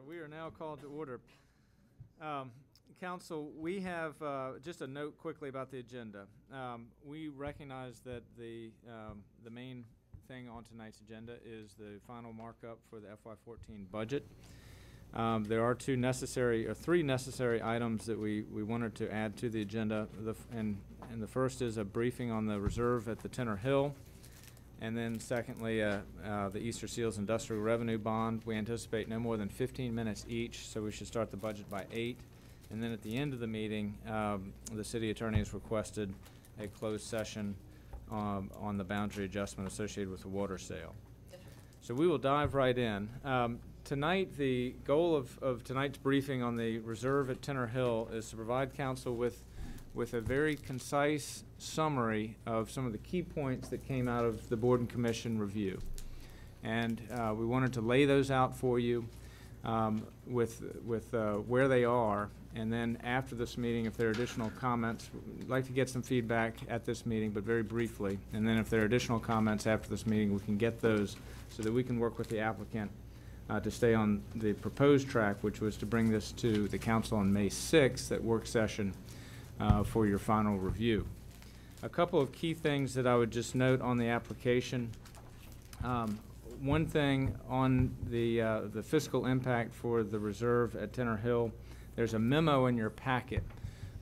We are now called to order. Council, we have just a note quickly about the agenda. We recognize that the main thing on tonight's agenda is the final markup for the FY14 budget. There are three necessary items that we wanted to add to the agenda. And the first is a briefing on the reserve at the Tenor Hill. And then secondly, the Easter Seals Industrial Revenue Bond. We anticipate no more than 15 minutes each, so we should start the budget by 8. And then at the end of the meeting, the city attorney has requested a closed session on the boundary adjustment associated with the water sale. So we will dive right in. Tonight, the goal of tonight's briefing on the reserve at Tenor Hill is to provide council with a very concise summary of some of the key points that came out of the Board and Commission review. And we wanted to lay those out for you with where they are. And then after this meeting, if there are additional comments, we'd like to get some feedback at this meeting, but very briefly. And then if there are additional comments after this meeting, we can get those so that we can work with the applicant to stay on the proposed track, which was to bring this to the council on May 6th at work session for your final review. A couple of key things that I would just note on the application. One thing on the fiscal impact for the reserve at Tenor Hill, there's a memo in your packet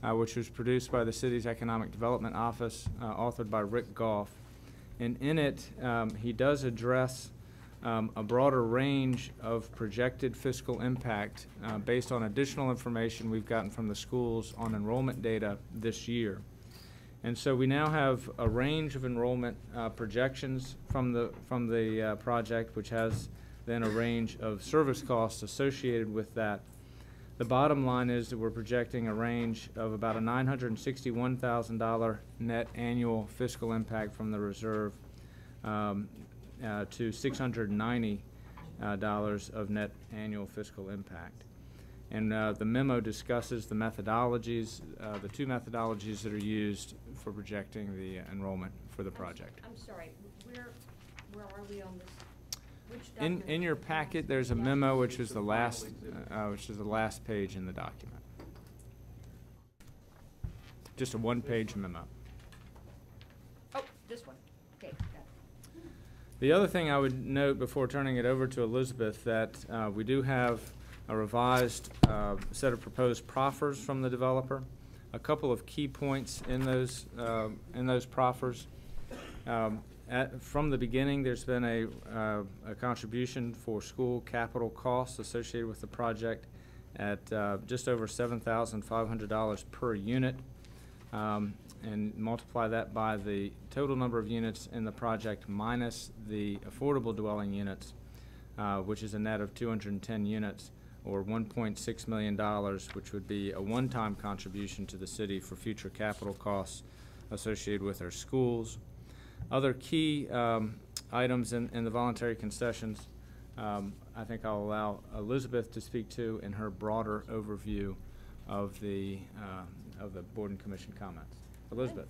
which was produced by the city's Economic Development Office, authored by Rick Goff. And in it, he does address a broader range of projected fiscal impact based on additional information we've gotten from the schools on enrollment data this year. And so we now have a range of enrollment projections from the project, which has then a range of service costs associated with that. The bottom line is that we're projecting a range of about a $961,000 net annual fiscal impact from the reserve to $690 of net annual fiscal impact. And the memo discusses the methodologies, the two methodologies that are used for projecting the enrollment for the project. I'm sorry, where are we on this? In your packet, there's a memo which is the last page in the document. Just a one-page memo. Oh, this one. Okay. Got it. The other thing I would note before turning it over to Elizabeth that we do have a revised set of proposed proffers from the developer. A couple of key points in those proffers. From the beginning, there's been a contribution for school capital costs associated with the project at just over $7,500 per unit, and multiply that by the total number of units in the project minus the affordable dwelling units, which is a net of 210 units, or $1.6 million, which would be a one-time contribution to the city for future capital costs associated with our schools. Other key items in the voluntary concessions, I think I'll allow Elizabeth to speak to in her broader overview of the Board and Commission comments. Elizabeth.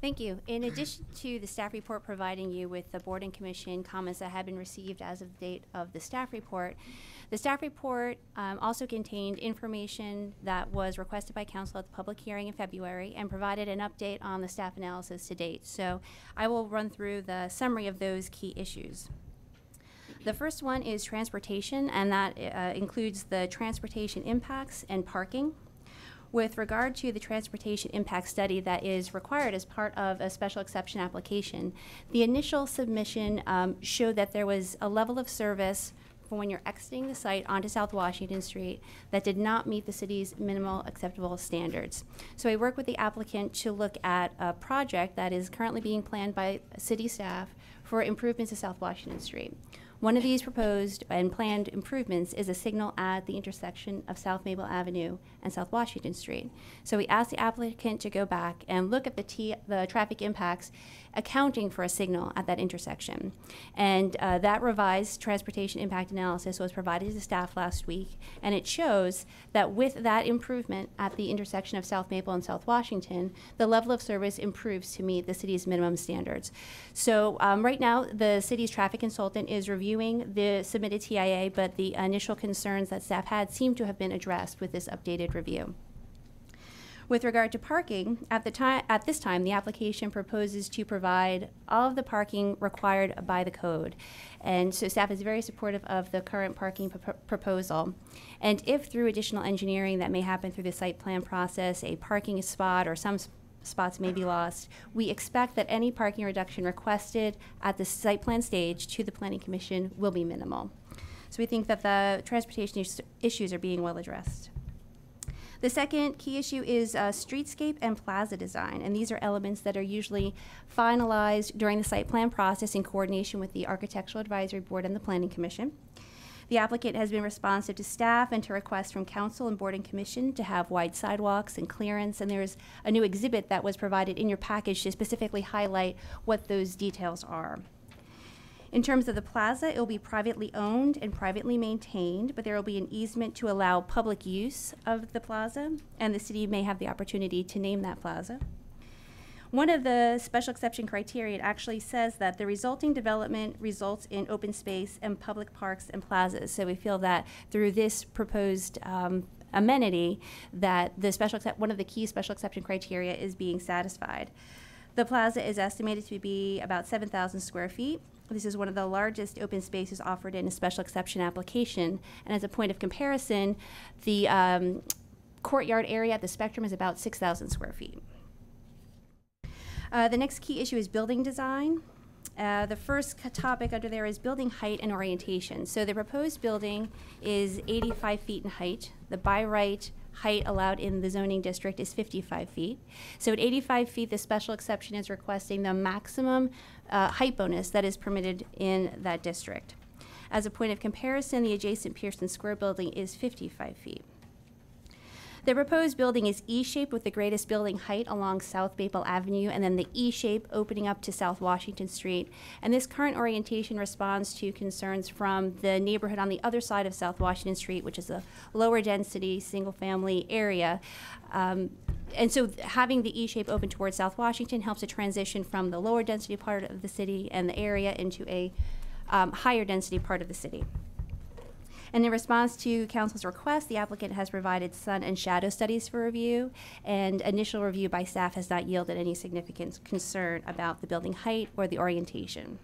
Thank you. In addition to the staff report providing you with the Board and Commission comments that have been received as of the date of the staff report also contained information that was requested by Council at the public hearing in February and provided an update on the staff analysis to date. So I will run through the summary of those key issues. The first one is transportation, and that includes the transportation impacts and parking. With regard to the transportation impact study that is required as part of a special exception application, the initial submission showed that there was a level of service for when you're exiting the site onto South Washington Street that did not meet the city's minimal acceptable standards. So I worked with the applicant to look at a project that is currently being planned by city staff for improvements to South Washington Street. One of these proposed and planned improvements is a signal at the intersection of South Maple Avenue and South Washington Street. So we asked the applicant to go back and look at the traffic impacts accounting for a signal at that intersection. And that revised transportation impact analysis was provided to staff last week, and it shows that with that improvement at the intersection of South Maple and South Washington, the level of service improves to meet the city's minimum standards. So right now, the city's traffic consultant is reviewing reviewing the submitted TIA, but the initial concerns that staff had seem to have been addressed with this updated review. With regard to parking, at this time, the application proposes to provide all of the parking required by the code. And so staff is very supportive of the current parking proposal. And if through additional engineering that may happen through the site plan process, a parking spot or some spots may be lost, we expect that any parking reduction requested at the site plan stage to the Planning Commission will be minimal. So we think that the transportation issues are being well addressed. The second key issue is streetscape and plaza design, and these are elements that are usually finalized during the site plan process in coordination with the Architectural Advisory Board and the Planning Commission. The applicant has been responsive to staff and to requests from council and board and commission to have wide sidewalks and clearance, and there's a new exhibit that was provided in your package to specifically highlight what those details are. In terms of the plaza, it will be privately owned and privately maintained, but there will be an easement to allow public use of the plaza, and the city may have the opportunity to name that plaza. One of the special exception criteria actually says that the resulting development results in open space and public parks and plazas. So we feel that through this proposed amenity, that the one of the key special exception criteria is being satisfied. The plaza is estimated to be about 7,000 square feet. This is one of the largest open spaces offered in a special exception application. And as a point of comparison, the courtyard area at the Spectrum is about 6,000 square feet. The next key issue is building design. The first topic under there is building height and orientation. So the proposed building is 85 feet in height. The by right height allowed in the zoning district is 55 feet. So at 85 feet, the special exception is requesting the maximum height bonus that is permitted in that district. As a point of comparison, the adjacent Pearson Square building is 55 feet. The proposed building is E-shaped with the greatest building height along South Maple Avenue, and then the E-shape opening up to South Washington Street. And this current orientation responds to concerns from the neighborhood on the other side of South Washington Street, which is a lower density, single family area. And so having the E-shape open towards South Washington helps to transition from the lower density part of the city and the area into a higher density part of the city. And in response to council's request, the applicant has provided sun and shadow studies for review, and initial review by staff has not yielded any significant concern about the building height or the orientation.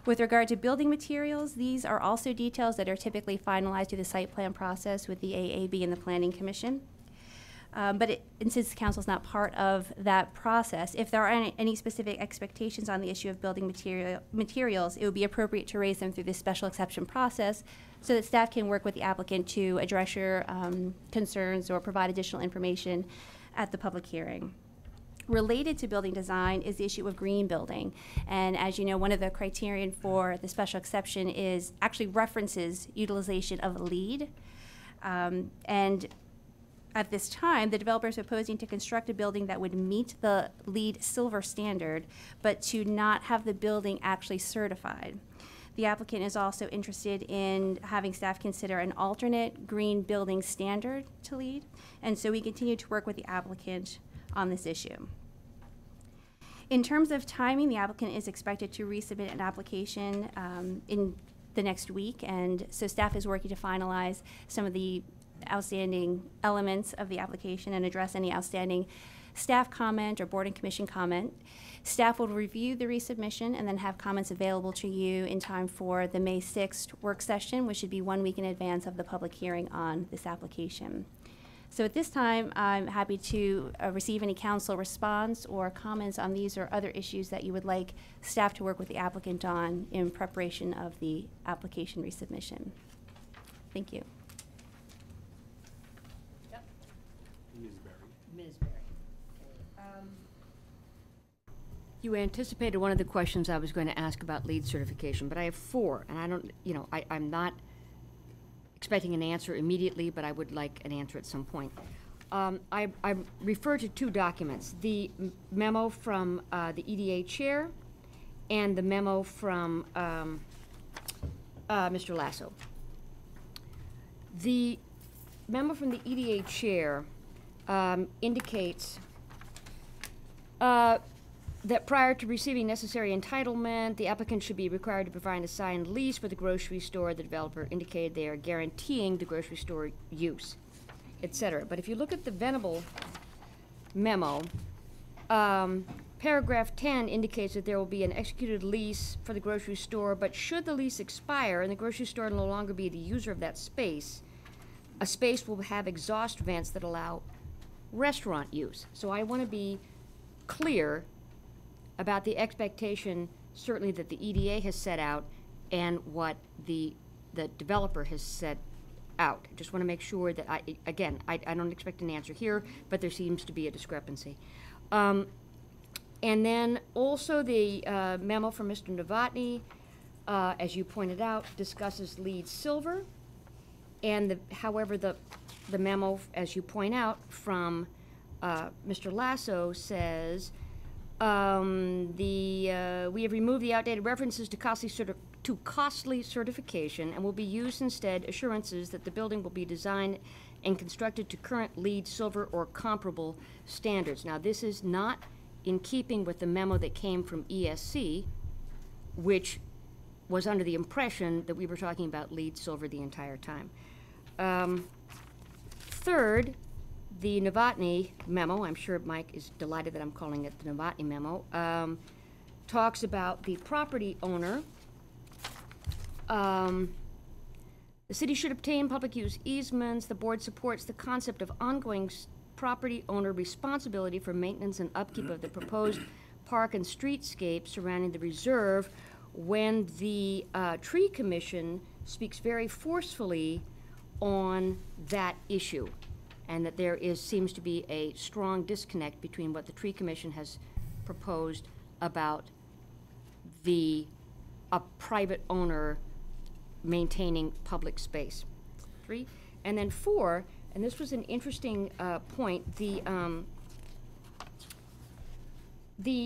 With regard to building materials, these are also details that are typically finalized through the site plan process with the AAB and the Planning Commission. And since the council is not part of that process, if there are any specific expectations on the issue of building materials, it would be appropriate to raise them through this special exception process so that staff can work with the applicant to address your concerns or provide additional information at the public hearing. Related to building design is the issue of green building. And as you know, one of the criterion for the special exception is actually references utilization of LEED. And at this time, the developer is proposing to construct a building that would meet the LEED Silver standard, but to not have the building actually certified. The applicant is also interested in having staff consider an alternate green building standard to LEED, and so we continue to work with the applicant on this issue. In terms of timing, the applicant is expected to resubmit an application in the next week, and so staff is working to finalize some of the outstanding elements of the application and address any outstanding staff comment or board and commission comment. Staff will review the resubmission and then have comments available to you in time for the May 6th work session, which should be 1 week in advance of the public hearing on this application. So at this time, I'm happy to receive any council response or comments on these or other issues that you would like staff to work with the applicant on in preparation of the application resubmission. Thank you. Ms. Berry. You anticipated one of the questions I was going to ask about LEED certification, but I have 4, and I don't, I'm not expecting an answer immediately, but I would like an answer at some point. I refer to 2 documents, the memo from the EDA chair and the memo from Mr. Lasso. The memo from the EDA chair indicates that prior to receiving necessary entitlement, the applicant should be required to provide a signed lease with the grocery store. The developer indicated they are guaranteeing the grocery store use, et cetera. But if you look at the Venable memo, paragraph 10 indicates that there will be an executed lease for the grocery store, but should the lease expire and the grocery store no longer be the user of that space, a space will have exhaust vents that allow restaurant use. So I want to be clear about the expectation, certainly that the EDA has set out and what the developer has set out. I just want to make sure that I don't expect an answer here, but there seems to be a discrepancy. And then also the memo from Mr. Novotny, as you pointed out, discusses LEED Silver. And however, the memo, as you point out, from Mr. Lasso says, we have removed the outdated references to costly certification and will be used instead assurances that the building will be designed and constructed to current LEED Silver or comparable standards. Now, this is not in keeping with the memo that came from ESC, which was under the impression that we were talking about LEED Silver the entire time. Third, the Novotny memo, I'm sure Mike is delighted that I'm calling it the Novotny memo, talks about the property owner. The city should obtain public use easements. The board supports the concept of ongoing property owner responsibility for maintenance and upkeep of the proposed park and streetscape surrounding the reserve when the tree commission speaks very forcefully on that issue, and that there seems to be a strong disconnect between what the tree commission has proposed about a private owner maintaining public space. 3, and then 4, and this was an interesting point, the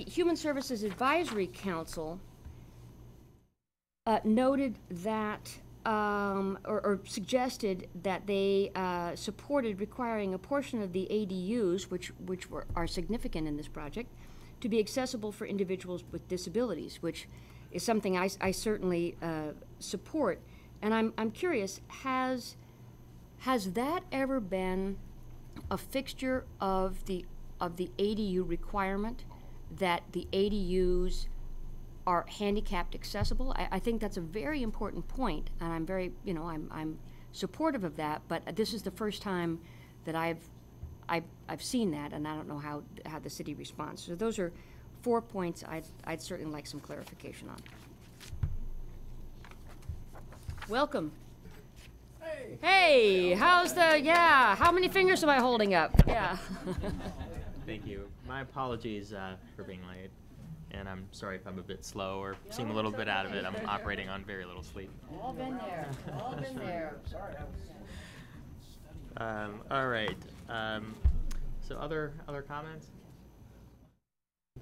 Human Services Advisory Council noted that, or suggested that they supported requiring a portion of the ADUs, which are significant in this project, to be accessible for individuals with disabilities, which is something I certainly support. And I'm curious, has that ever been a fixture of the ADU requirement, that the ADUs are handicapped accessible? I think that's a very important point, and I'm very, I'm supportive of that, but this is the first time that I've seen that, and I don't know how the city responds. So those are 4 points I'd certainly like some clarification on. Welcome. Hey, how many fingers am I holding up? Yeah. Thank you. My apologies for being late, and I'm sorry if I'm a bit slow or seem a little bit out of it. I'm operating on very little sleep. All been there, all been there. Sorry. All right. So other comments?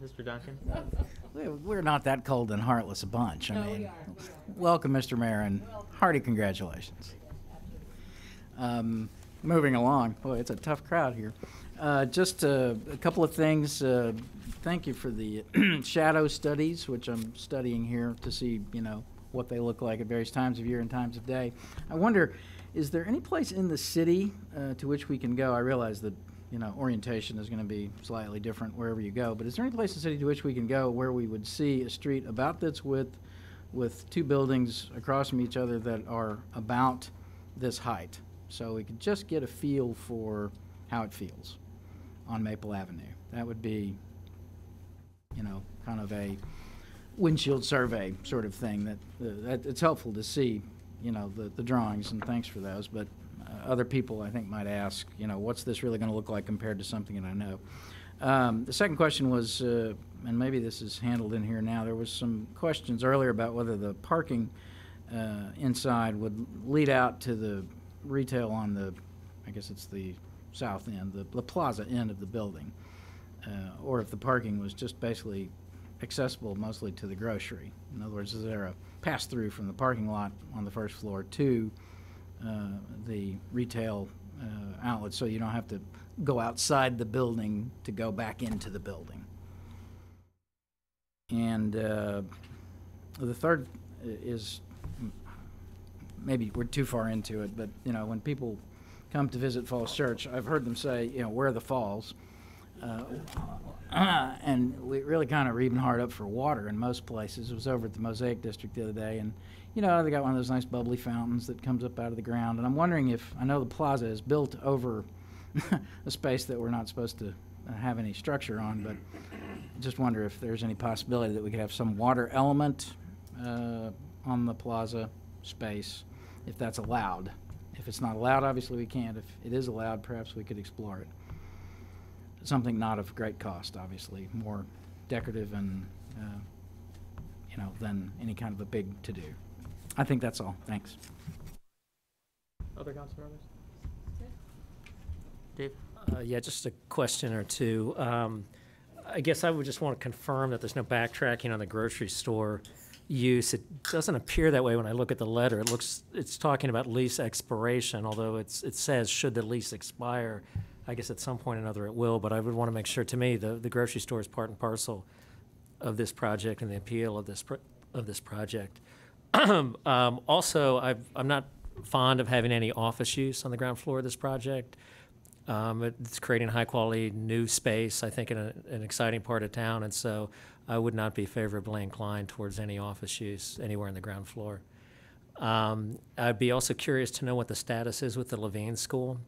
Mr. Duncan? We're not that cold and heartless a bunch. I mean, welcome, Mr. Mayor, and hearty congratulations. Moving along. Boy, it's a tough crowd here. Just a couple of things. Thank you for the shadow studies, which I'm studying here to see, what they look like at various times of year and times of day. I wonder, is there any place in the city to which we can go? I realize that, orientation is going to be slightly different wherever you go, but is there any place in the city to which we can go where we would see a street about this width with 2 buildings across from each other that are about this height? So we could just get a feel for how it feels on Maple Avenue. That would be, kind of a windshield survey sort of thing that it's helpful to see, the drawings, and thanks for those. But other people, I think, might ask, what's this really going to look like compared to something that I know? The second question was, and maybe this is handled in here now, there was some questions earlier about whether the parking inside would lead out to the retail on the, I guess it's the south end, the plaza end of the building, or if the parking was just basically accessible mostly to the grocery. In other words, is there a pass-through from the parking lot on the first floor to the retail outlet, so you don't have to go outside the building to go back into the building? And the third is, maybe we're too far into it, but, you know, when people come to visit Falls Church, I've heard them say, you know, where are the falls? And we really kind of are even hard up for water in most places. I was over at the Mosaic District the other day, and, you know, they got one of those nice bubbly fountains that comes up out of the ground. And I'm wondering if, I know the plaza is built over a space that we're not supposed to have any structure on, but I just wonder if there's any possibility that we could have some water element on the plaza space, if that's allowed. If it's not allowed, obviously we can't. If it is allowed, perhaps we could explore it. Something not of great cost, obviously, more decorative and, you know, than any kind of a big to-do. I think that's all. Thanks. Other council members? Dave? Yeah, just a question or two. I guess I would just want to confirm that there's no backtracking on the grocery store use. It doesn't appear that way when I look at the letter. It's talking about lease expiration, although it says should the lease expire. I guess at some point or another it will, but I would want to make sure, to me, the grocery store is part and parcel of this project and the appeal of this project. Also, I'm not fond of having any office use on the ground floor of this project. It's creating high-quality new space, I think, in an exciting part of town, and so I would not be favorably inclined towards any office use anywhere on the ground floor. I'd be also curious to know what the status is with the Levine School,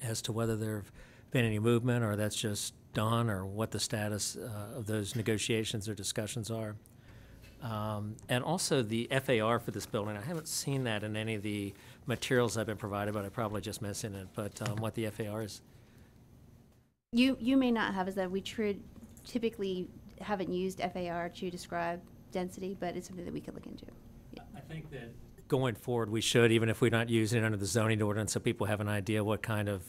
as to whether there have been any movement, or that's just done, or what the status of those negotiations or discussions are. And also the FAR for this building. I haven't seen that in any of the materials I've been provided, but I'm probably just missing it. But what the FAR is. You may not have, is that we typically haven't used FAR to describe density, but it's something that we could look into. Yeah. I think that going forward, we should, even if we're not using it under the zoning ordinance, so people have an idea what kind of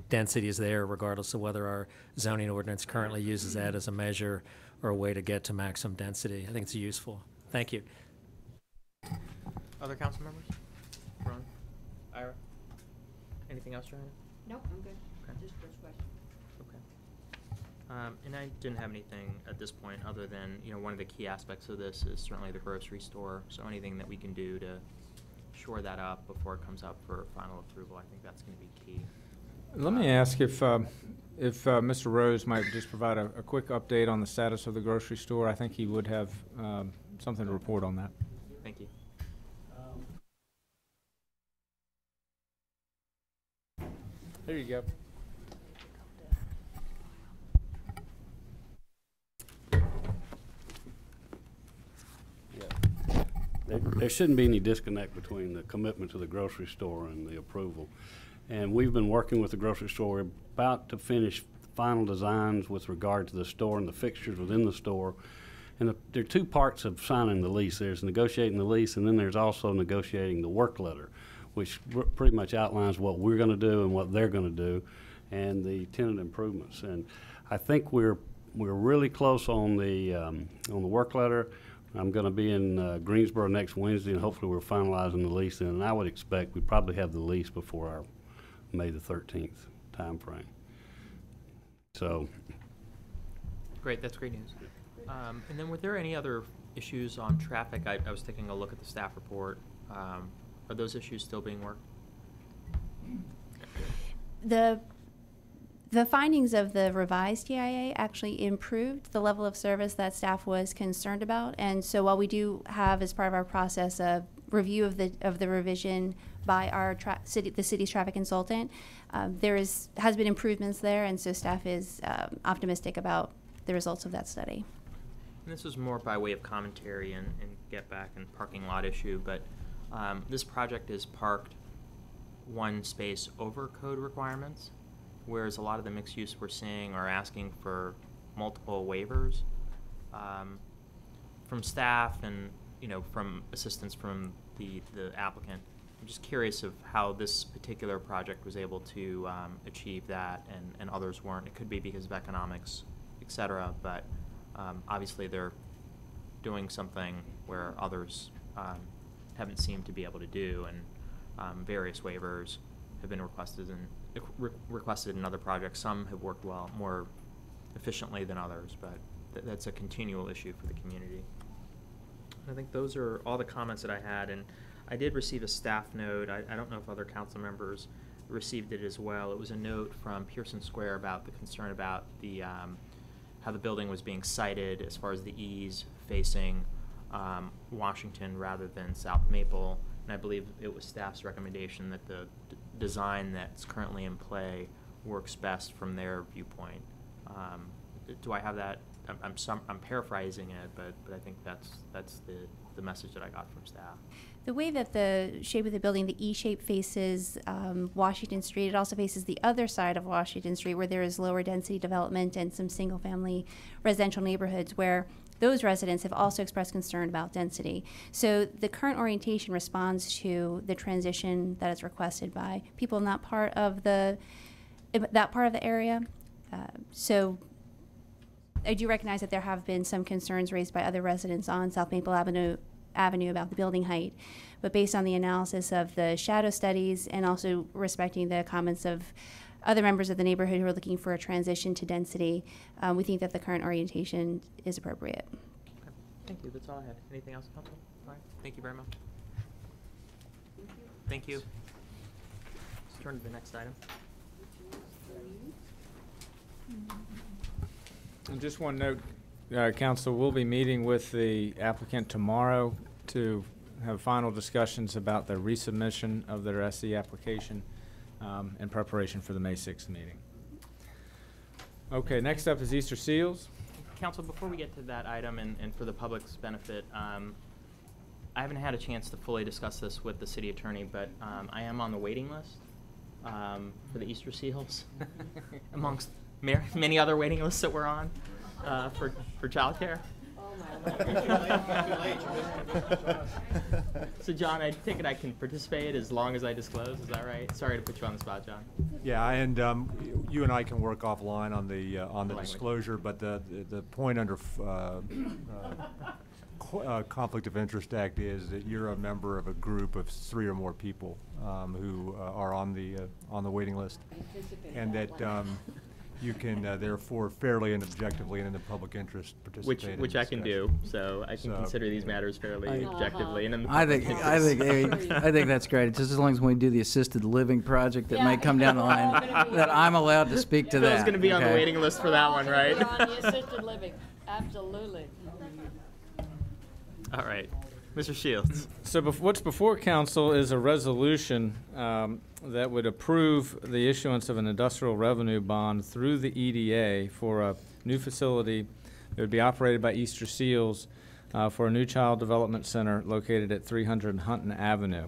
density is there, regardless of whether our zoning ordinance currently uses that as a measure or a way to get to maximum density. I think it's useful. Thank you. Other council members? Ron? Ira? Anything else, Joanna? Nope, I'm good. Okay. Just first question. Okay. And I didn't have anything at this point other than, you know, one of the key aspects of this is certainly the grocery store. So anything that we can do to shore that up before it comes up for final approval, I think that's going to be key. Let me ask if Mr. Rose might just provide a quick update on the status of the grocery store. I think he would have something to report on that. Thank you. There you go. There shouldn't be any disconnect between the commitment to the grocery store and the approval. And we've been working with the grocery store. We're about to finish final designs with regard to the store and the fixtures within the store. And there are two parts of signing the lease. There's negotiating the lease, and then there's also negotiating the work letter, which pretty much outlines what we're going to do and what they're going to do, and the tenant improvements. And I think we're really close on the work letter. I'm going to be in Greensboro next Wednesday, and hopefully we're finalizing the lease. And I would expect we probably have the lease before our May the 13th time frame. So. Great, that's great news. And then were there any other issues on traffic? I was taking a look at the staff report. Are those issues still being worked? The findings of the revised TIA actually improved the level of service that staff was concerned about. And so while we do have, as part of our process, a review of the revision by our the city's traffic consultant, has been improvements there, and so staff is optimistic about the results of that study. And this is more by way of commentary and get back and parking lot issue, but this project is parked one space over code requirements, whereas a lot of the mixed use we're seeing are asking for multiple waivers from staff and, you know, from assistance from the applicant. I'm just curious of how this particular project was able to achieve that and others weren't. It could be because of economics, et cetera, but obviously they're doing something where others haven't seemed to be able to do, and various waivers have been requested in other projects. Some have worked well, more efficiently than others, but that's a continual issue for the community. I think those are all the comments that I had, and I did receive a staff note. I don't know if other council members received it as well. It was a note from Pearson Square about the concern about the how the building was being sited as far as the eaves facing Washington rather than South Maple. And I believe it was staff's recommendation that the design that's currently in play works best from their viewpoint. Do I have that? I'm paraphrasing it, but I think that's the message that I got from staff. The way that the shape of the building, the E shape faces Washington Street, it also faces the other side of Washington Street where there is lower density development and some single family residential neighborhoods where those residents have also expressed concern about density. So the current orientation responds to the transition that is requested by people in that part of the area. So I do recognize that there have been some concerns raised by other residents on South Maple Avenue about the building height, but based on the analysis of the shadow studies and also respecting the comments of other members of the neighborhood who are looking for a transition to density, we think that the current orientation is appropriate. Okay. Thank you. That's all I had. Anything else, Council? All right. Thank you very much. Thank you. Let's turn to the next item. And just one note, Council, we'll be meeting with the applicant tomorrow to have final discussions about the resubmission of their SE application in preparation for the May 6th meeting. Okay, next up is Easter Seals. Council, before we get to that item and for the public's benefit, I haven't had a chance to fully discuss this with the city attorney, but I am on the waiting list for the Easter Seals, amongst many other waiting lists that we're on for childcare. So, John, I take it I can participate as long as I disclose. Is that right? Sorry to put you on the spot, John. Yeah, and you and I can work offline on the Language. disclosure, but the point under Conflict of Interest Act is that you're a member of a group of 3 or more people who are on the waiting list, and that you can therefore fairly and objectively and in the public interest participate. Which I can do. So I can consider these matters fairly objectively and in the I public think interest. I think that's great. Just as long as we do the assisted living project that might come down the line, that I'm allowed to speak to that. Phil's going to be on the okay? waiting list for that one, right? You're on the assisted living, absolutely. All right. Mr. Shields. So what's before council is a resolution that would approve the issuance of an industrial revenue bond through the EDA for a new facility that would be operated by Easter Seals for a new child development center located at 300 Hunton Avenue.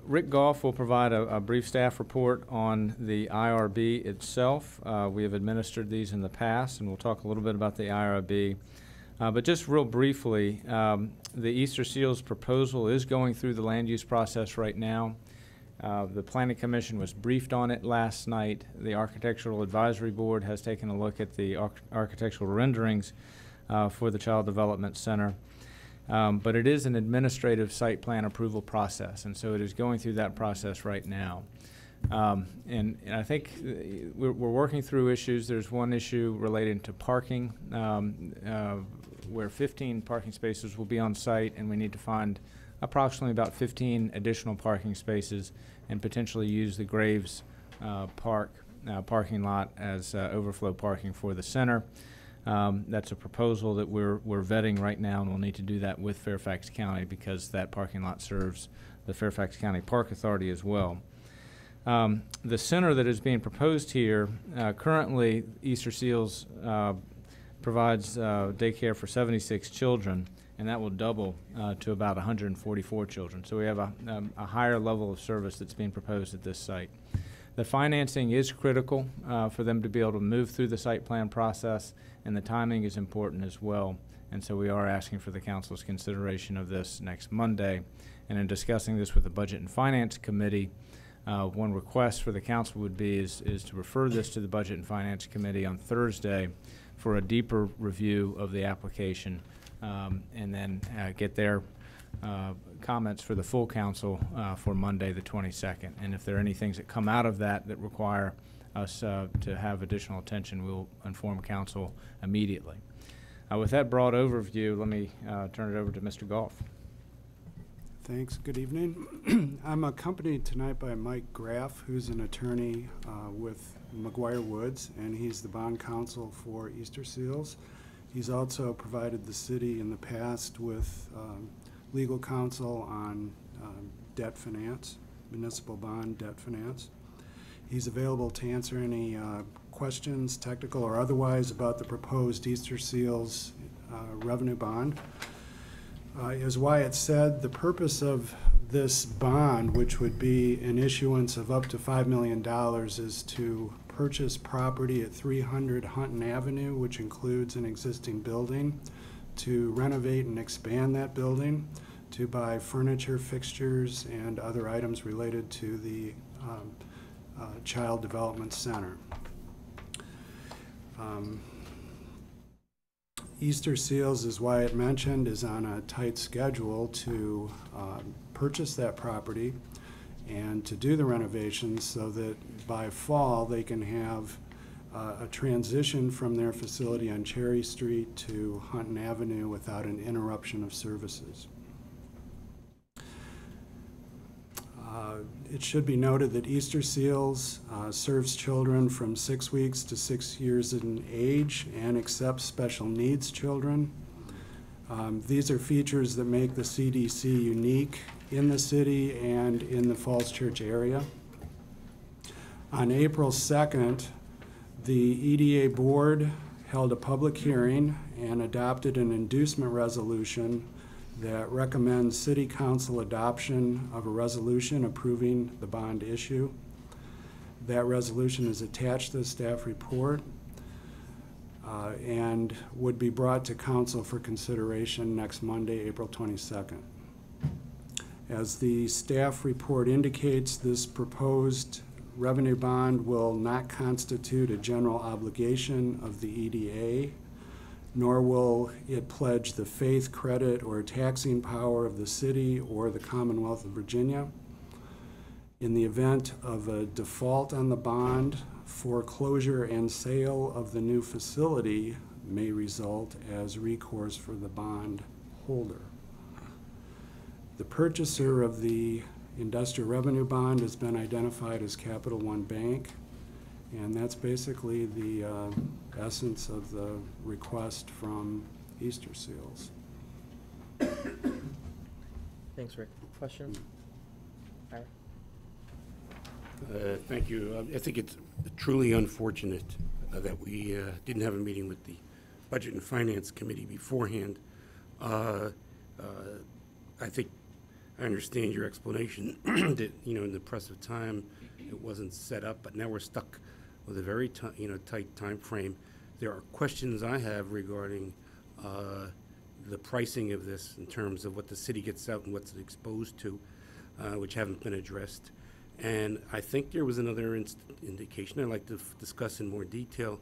Rick Goff will provide a brief staff report on the IRB itself. We have administered these in the past, and we'll talk a little bit about the IRB. But just real briefly, the Easter Seals proposal is going through the land use process right now. The Planning Commission was briefed on it last night. The Architectural Advisory Board has taken a look at the architectural renderings for the Child Development Center. But it is an administrative site plan approval process, and so it is going through that process right now. And I think we're working through issues. There's one issue relating to parking, where 15 parking spaces will be on site, and we need to find approximately about 15 additional parking spaces and potentially use the Graves parking lot as overflow parking for the center. That's a proposal that we're vetting right now, and we'll need to do that with Fairfax County because that parking lot serves the Fairfax County Park Authority as well. The center that is being proposed here, currently Easter Seals provides daycare for 76 children, and that will double to about 144 children. So we have a higher level of service that's being proposed at this site. The financing is critical for them to be able to move through the site plan process, and the timing is important as well. And so we are asking for the council's consideration of this next Monday. And in discussing this with the Budget and Finance Committee, one request for the council would be is to refer this to the Budget and Finance Committee on Thursday for a deeper review of the application, and then get their comments for the full council for Monday the 22nd. And if there are any things that come out of that that require us to have additional attention, we'll inform council immediately. With that broad overview, let me turn it over to Mr. Goff. Thanks. Good evening. I'm accompanied tonight by Mike Graff, who's an attorney with McGuire Woods, and he's the bond counsel for Easter Seals. He's also provided the city in the past with legal counsel on debt finance, municipal bond debt finance. He's available to answer any questions, technical or otherwise, about the proposed Easter Seals revenue bond. As Wyatt said, the purpose of this bond, which would be an issuance of up to $5 million, is to purchase property at 300 Hunton Avenue, which includes an existing building, to renovate and expand that building, to buy furniture, fixtures, and other items related to the Child Development Center. Easter Seals, as Wyatt mentioned, is on a tight schedule to purchase that property and to do the renovations so that by fall they can have a transition from their facility on Cherry Street to Hunton Avenue without an interruption of services. It should be noted that Easter Seals serves children from 6 weeks to 6 years in age and accepts special needs children. These are features that make the CDC unique in the city and in the Falls Church area. On April 2nd, the EDA board held a public hearing and adopted an inducement resolution that recommends City Council adoption of a resolution approving the bond issue. That resolution is attached to the staff report and would be brought to Council for consideration next Monday, April 22nd. As the staff report indicates, this proposed revenue bond will not constitute a general obligation of the EDA, nor will it pledge the faith, credit, or taxing power of the city or the Commonwealth of Virginia. In the event of a default on the bond, foreclosure and sale of the new facility may result as recourse for the bond holder. The purchaser of the industrial revenue bond has been identified as Capital One Bank, and that's basically the essence of the request from Easter Seals. Thanks, Rick. Question? Ira? Thank you. I think it's truly unfortunate that we didn't have a meeting with the Budget and Finance Committee beforehand. I think I understand your explanation that, in the press of time, it wasn't set up, but now we're stuck with a very tight time frame. There are questions I have regarding the pricing of this in terms of what the city gets out and what's exposed to, which haven't been addressed. And I think there was another indication I'd like to discuss in more detail,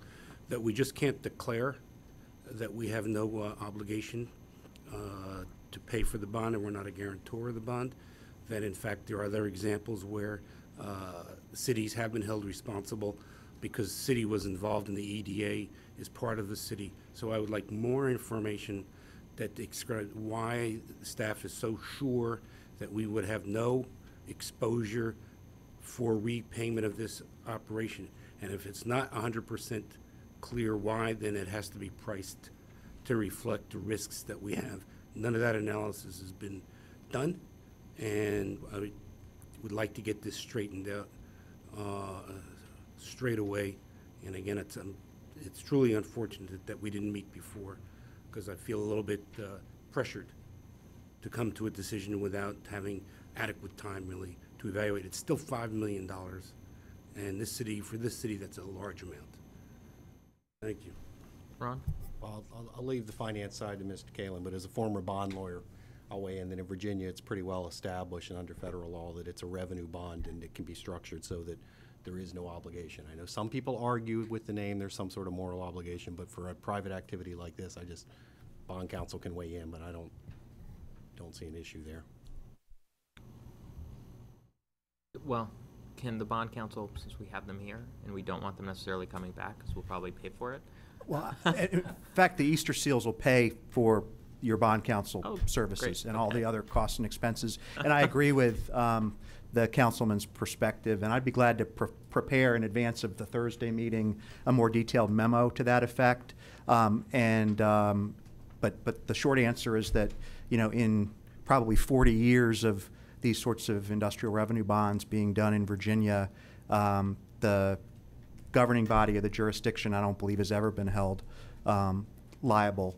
that we just can't declare that we have no obligation to pay for the bond, and we're not a guarantor of the bond. That in fact there are other examples where cities have been held responsible because the city was involved in the EDA as part of the city. So I would like more information that describes why the staff is so sure that we would have no exposure for repayment of this operation. And if it's not 100% clear why, then it has to be priced to reflect the risks that we have. None of that analysis has been done, and I would like to get this straightened out straight away. And again, it's truly unfortunate that we didn't meet before, because I feel a little bit pressured to come to a decision without having adequate time really to evaluate. It's still $5 million, and for this city, that's a large amount. Thank you. Ron? Well, I'll leave the finance side to Mr. Kalin, but as a former bond lawyer, I'll weigh in that in Virginia, it's pretty well established and under federal law that it's a revenue bond and it can be structured so that there is no obligation. I know some people argue with the name there's some sort of moral obligation, but for a private activity like this, bond counsel can weigh in, but I don't see an issue there. Well, can the bond counsel, since we have them here and we don't want them necessarily coming back because we'll probably pay for it, Well, in fact, the Easter Seals will pay for your bond counsel services great. and all the other costs and expenses. And I agree with the councilman's perspective, and I'd be glad to prepare in advance of the Thursday meeting a more detailed memo to that effect. But the short answer is that, you know, in probably 40 years of these sorts of industrial revenue bonds being done in Virginia, the governing body of the jurisdiction, I don't believe, has ever been held liable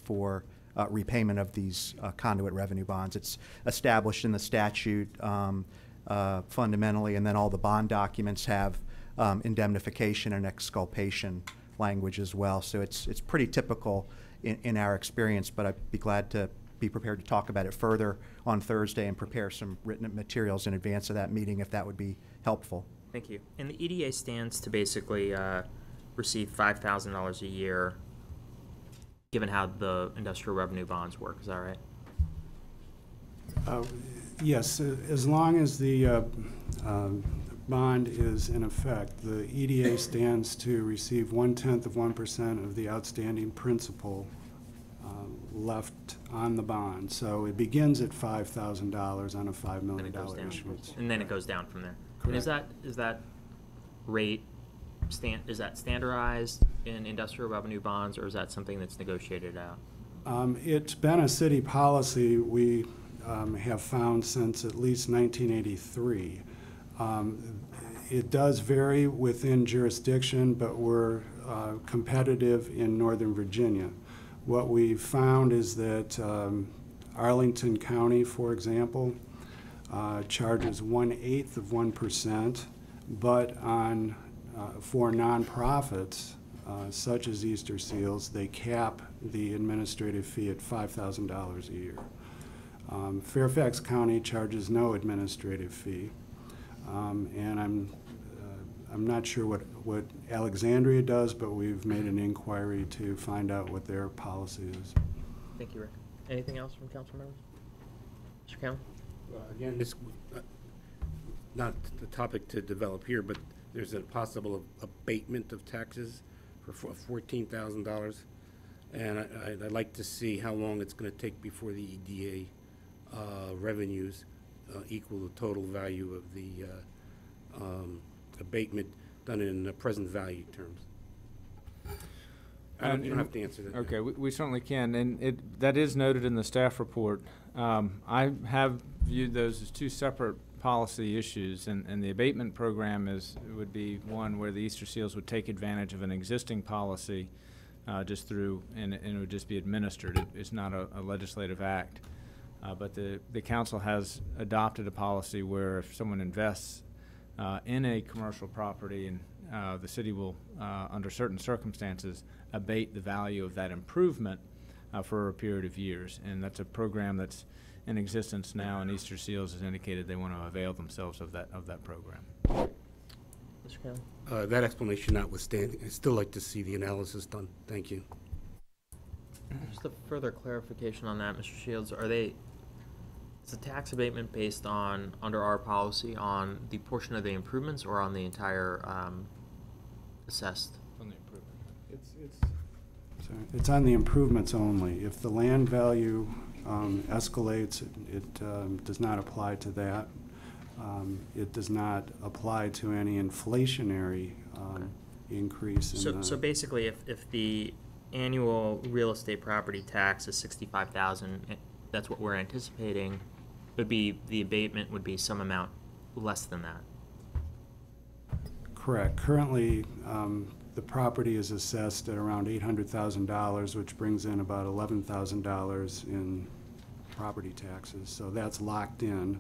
for repayment of these conduit revenue bonds. It's established in the statute fundamentally, and then all the bond documents have indemnification and exculpation language as well. So it's pretty typical in our experience, but I'd be glad to be prepared to talk about it further on Thursday and prepare some written materials in advance of that meeting if that would be helpful. Thank you. And the EDA stands to basically receive $5,000 a year, given how the industrial revenue bonds work. Is that right? Yes, as long as the bond is in effect, the EDA stands to receive 1/10% of the outstanding principal left on the bond. So it begins at $5,000 on a $5 million issuance. And then it goes down from there. Correct. And is that rate is that standardized in industrial revenue bonds, or is that something that's negotiated out? It's been a city policy we have found since at least 1983. It does vary within jurisdiction, but we're competitive in Northern Virginia. What we've found is that Arlington County, for example, charges 1/8 of 1%, but on for nonprofits such as Easter Seals, they cap the administrative fee at $5,000 a year. Fairfax County charges no administrative fee, and I'm not sure what Alexandria does, but we've made an inquiry to find out what their policy is. Thank you, Rick. Anything else from council members? Mr. Cameron? Again, this, not the topic to develop here, but there's a possible abatement of taxes for $14,000. And I'd like to see how long it's going to take before the EDA revenues equal the total value of the abatement done in present value terms. You don't have to answer that. Okay, we certainly can, and that is noted in the staff report. I have viewed those as two separate policy issues, and the abatement program would be one where the Easter Seals would take advantage of an existing policy just through, and it would just be administered. It's not a legislative act. But the council has adopted a policy where if someone invests in a commercial property, and the city will, under certain circumstances, abate the value of that improvement for a period of years. And that's a program that's in existence now, and Easter Seals has indicated they want to avail themselves of that program. Mr. Cameron? That explanation notwithstanding, I'd still like to see the analysis done. Thank you. Just a further clarification on that, Mr. Shields. Is the tax abatement based on, under our policy, on the portion of the improvements or on the entire assessed? On the improvement. It's on the improvements only. If the land value escalates, it does not apply to that. It does not apply to any inflationary increase in the... So basically, if the annual real estate property tax is $65,000, that's what we're anticipating, the abatement would be some amount less than that. Correct. Currently, the property is assessed at around $800,000, which brings in about $11,000 in property taxes. So that's locked in.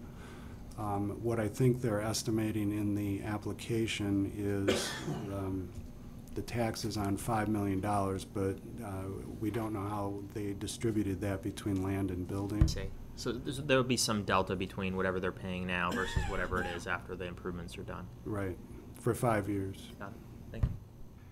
What I think they're estimating in the application is the taxes on $5 million, but we don't know how they distributed that between land and buildings. So there would be some delta between whatever they're paying now versus whatever it is after the improvements are done. Right, for 5 years. Got it. Thank you.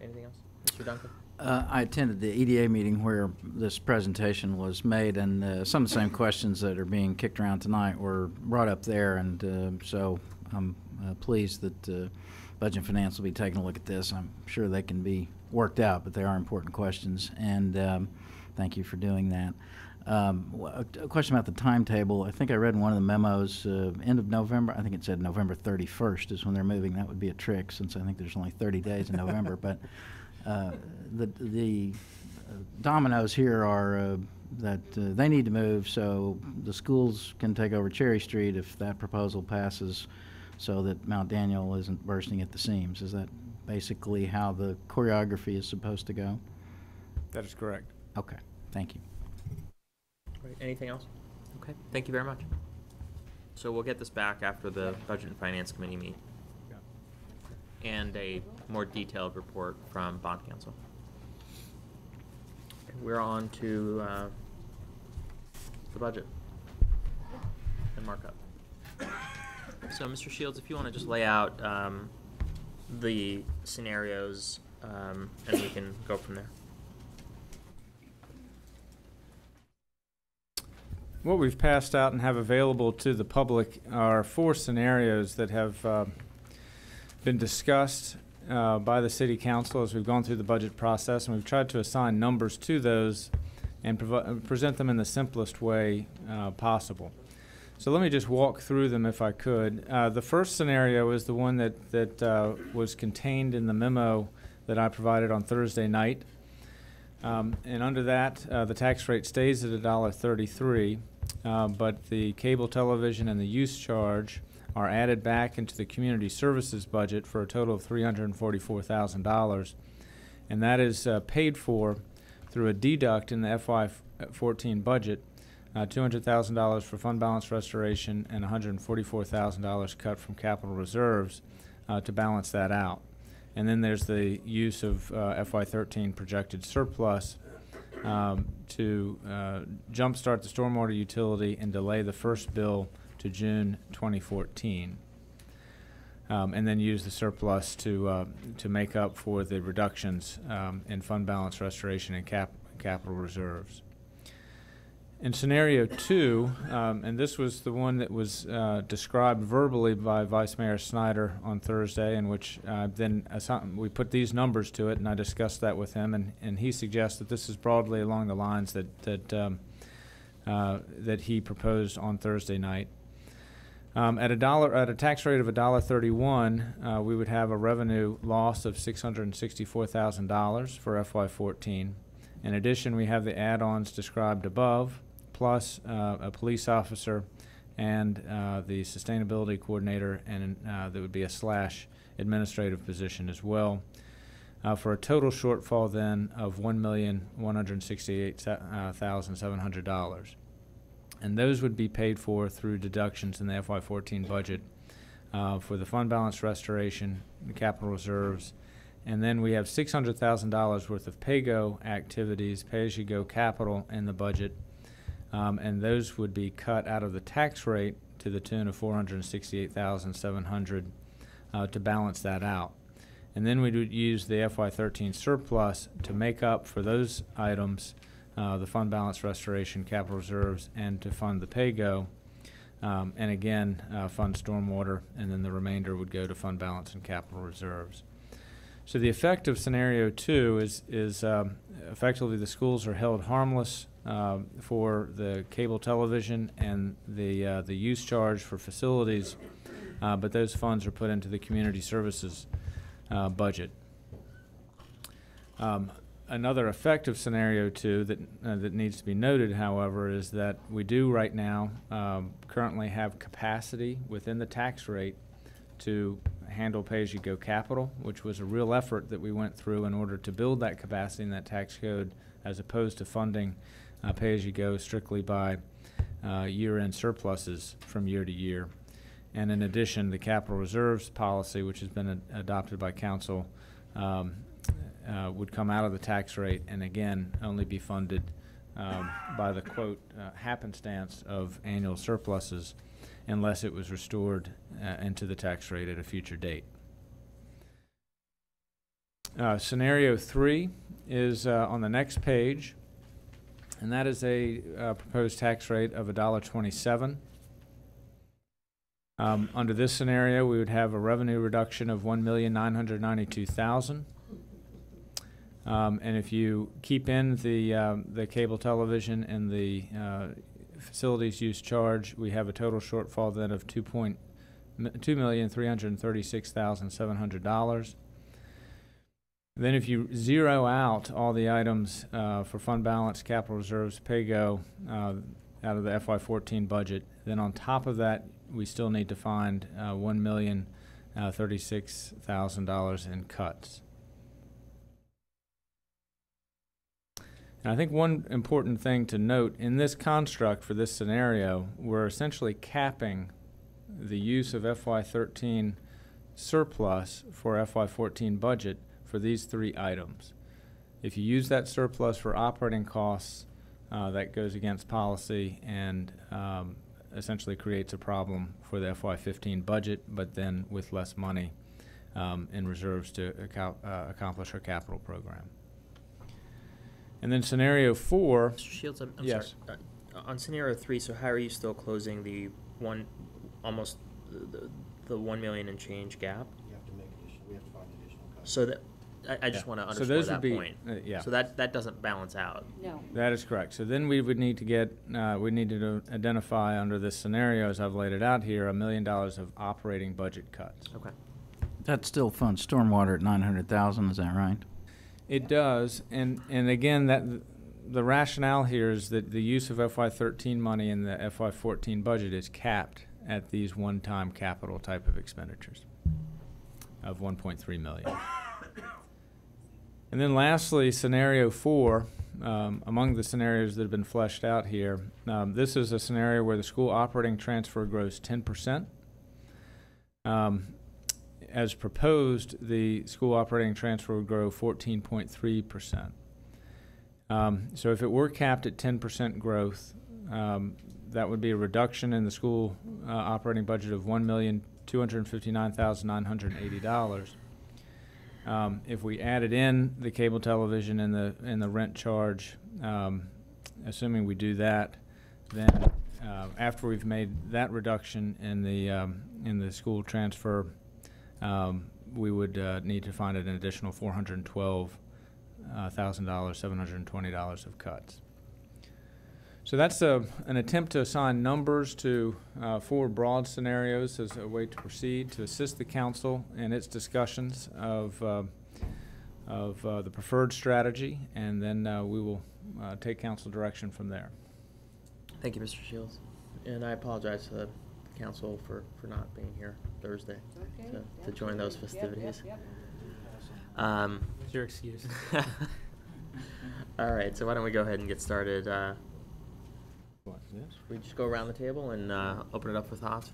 Anything else? Mr. Duncan? I attended the EDA meeting where this presentation was made, and some of the same questions that are being kicked around tonight were brought up there, and so I'm pleased that Budget and Finance will be taking a look at this. I'm sure they can be worked out, but they are important questions, and thank you for doing that. A question about the timetable. I think I read in one of the memos, end of November. I think it said November 31st is when they're moving. That would be a trick, since I think there's only 30 days in November. But the dominoes here are that they need to move so the schools can take over Cherry Street if that proposal passes, so that Mount Daniel isn't bursting at the seams. Is that basically how the choreography is supposed to go? That is correct. Okay, thank you. Right. Anything else? Okay, thank you very much. So we'll get this back after the Budget and Finance Committee meet. Yeah. And a more detailed report from Bond Council. Okay, we're on to the budget and markup. So Mr. Shields, if you want to just lay out the scenarios and we can go from there. What we've passed out and have available to the public are 4 scenarios that have been discussed by the City Council as we've gone through the budget process, and we've tried to assign numbers to those and present them in the simplest way possible. So let me just walk through them if I could. The first scenario is the one that was contained in the memo that I provided on Thursday night. And under that, the tax rate stays at $1.33, but the cable television and the use charge are added back into the community services budget for a total of $344,000, and that is paid for through a deduct in the FY14 budget, $200,000 for fund balance restoration and $144,000 cut from capital reserves to balance that out. And then there's the use of FY13 projected surplus to jumpstart the stormwater utility and delay the first bill to June 2014. And then use the surplus to make up for the reductions in fund balance restoration and capital reserves. In scenario 2, and this was the one that was described verbally by Vice Mayor Snyder on Thursday, in which then we put these numbers to it, and I discussed that with him, and he suggests that this is broadly along the lines that he proposed on Thursday night. At a tax rate of $1.31, we would have a revenue loss of $664,000 for FY14. In addition, we have the add-ons described above, plus a police officer and the sustainability coordinator, and there would be a / administrative position as well, for a total shortfall then of $1,168,700. And those would be paid for through deductions in the FY14 budget for the fund balance restoration, the capital reserves, and then we have $600,000 worth of PAYGO activities, pay-as-you-go capital in the budget, and those would be cut out of the tax rate to the tune of $468,700 to balance that out. And then we would use the FY13 surplus to make up for those items, the fund balance restoration, capital reserves, and to fund the PAYGO, and again fund stormwater, and then the remainder would go to fund balance and capital reserves. So the effect of scenario 2 is effectively the schools are held harmless for the cable television and the use charge for facilities, but those funds are put into the community services budget. Another effect of scenario 2 that needs to be noted, however, is that we do right now currently have capacity within the tax rate to handle pay-as-you-go capital, which was a real effort that we went through in order to build that capacity in that tax code, as opposed to funding pay-as-you-go strictly by year-end surpluses from year to year. And in addition, the capital reserves policy, which has been adopted by council, would come out of the tax rate and again only be funded by the quote happenstance of annual surpluses, unless it was restored into the tax rate at a future date. Scenario 3 is on the next page, and that is a proposed tax rate of $1.27. Under this scenario, we would have a revenue reduction of $1,992,000. And if you keep in the cable television and the facilities use charge, we have a total shortfall then of $2,336,700. Then if you zero out all the items for fund balance, capital reserves, pay-go out of the FY14 budget, then on top of that, we still need to find $1,036,000 in cuts. And I think one important thing to note in this construct for this scenario, we're essentially capping the use of FY13 surplus for FY14 budget for these three items. If you use that surplus for operating costs, that goes against policy and essentially creates a problem for the FY15 budget, but then with less money in reserves to accomplish our capital program. And then scenario 4. Mr. Shields, I'm yes. sorry. On scenario 3, so how are you still closing the almost the 1 million and change gap? You have to make additional, we have to find additional cuts. So that, I just want to underscore those that would be, point. yeah. So that doesn't balance out. No. That is correct. So then we would need to get, we need to identify under this scenario, as I've laid it out here, $1 million of operating budget cuts. Okay. That still funds stormwater at 900,000, is that right? It does, and again, that the rationale here is that the use of FY13 money in the FY14 budget is capped at these one-time capital type of expenditures of $1.3 million. And then lastly, scenario 4, among the scenarios that have been fleshed out here, this is a scenario where the school operating transfer grows 10%. As proposed, the school operating transfer would grow 14.3%. So if it were capped at 10% growth, that would be a reduction in the school operating budget of $1,259,980. If we added in the cable television and the rent charge, assuming we do that, then after we've made that reduction in the school transfer, we would need to find an additional $412,720 of cuts. So that's an attempt to assign numbers to 4 broad scenarios as a way to proceed to assist the council in its discussions of the preferred strategy, and then we will take council direction from there. Thank you, Mr. Shields. And I apologize to the council for not being here Thursday to join those festivities. What's your excuse? All right, so why don't we go ahead and get started? We just go around the table and open it up for thoughts.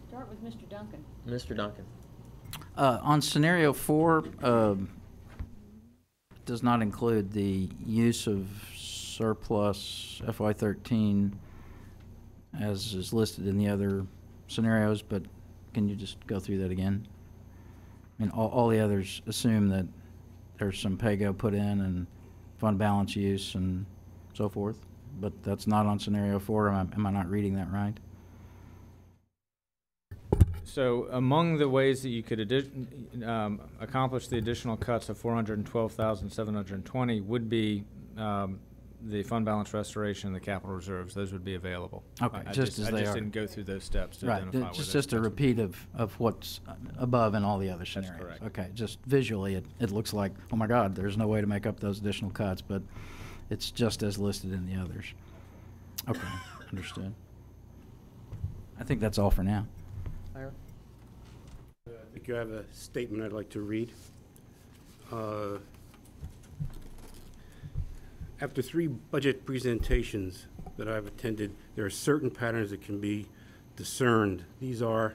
Start with Mr. Duncan. Mr. Duncan. On scenario 4, does not include the use of surplus FY13 as is listed in the other scenarios, but can you just go through that again? I mean, all the others assume that there's some pay-go put in and fund balance use and so forth, but that's not on scenario 4. Am I not reading that right? So among the ways that you could accomplish the additional cuts of $412,720 would be the fund balance restoration and the capital reserves. Those would be available. Okay, I just as they I just are. didn't go through those steps to Right, identify where just those a cuts would be. repeat of what's above in all the other scenarios. correct. Okay, just visually, it looks like, oh my God, there's no way to make up those additional cuts, but it's just as listed in the others. Okay, understood. I think that's all for now. Ira? I think you have a statement I'd like to read. After 3 budget presentations that I've attended, there are certain patterns that can be discerned. These are,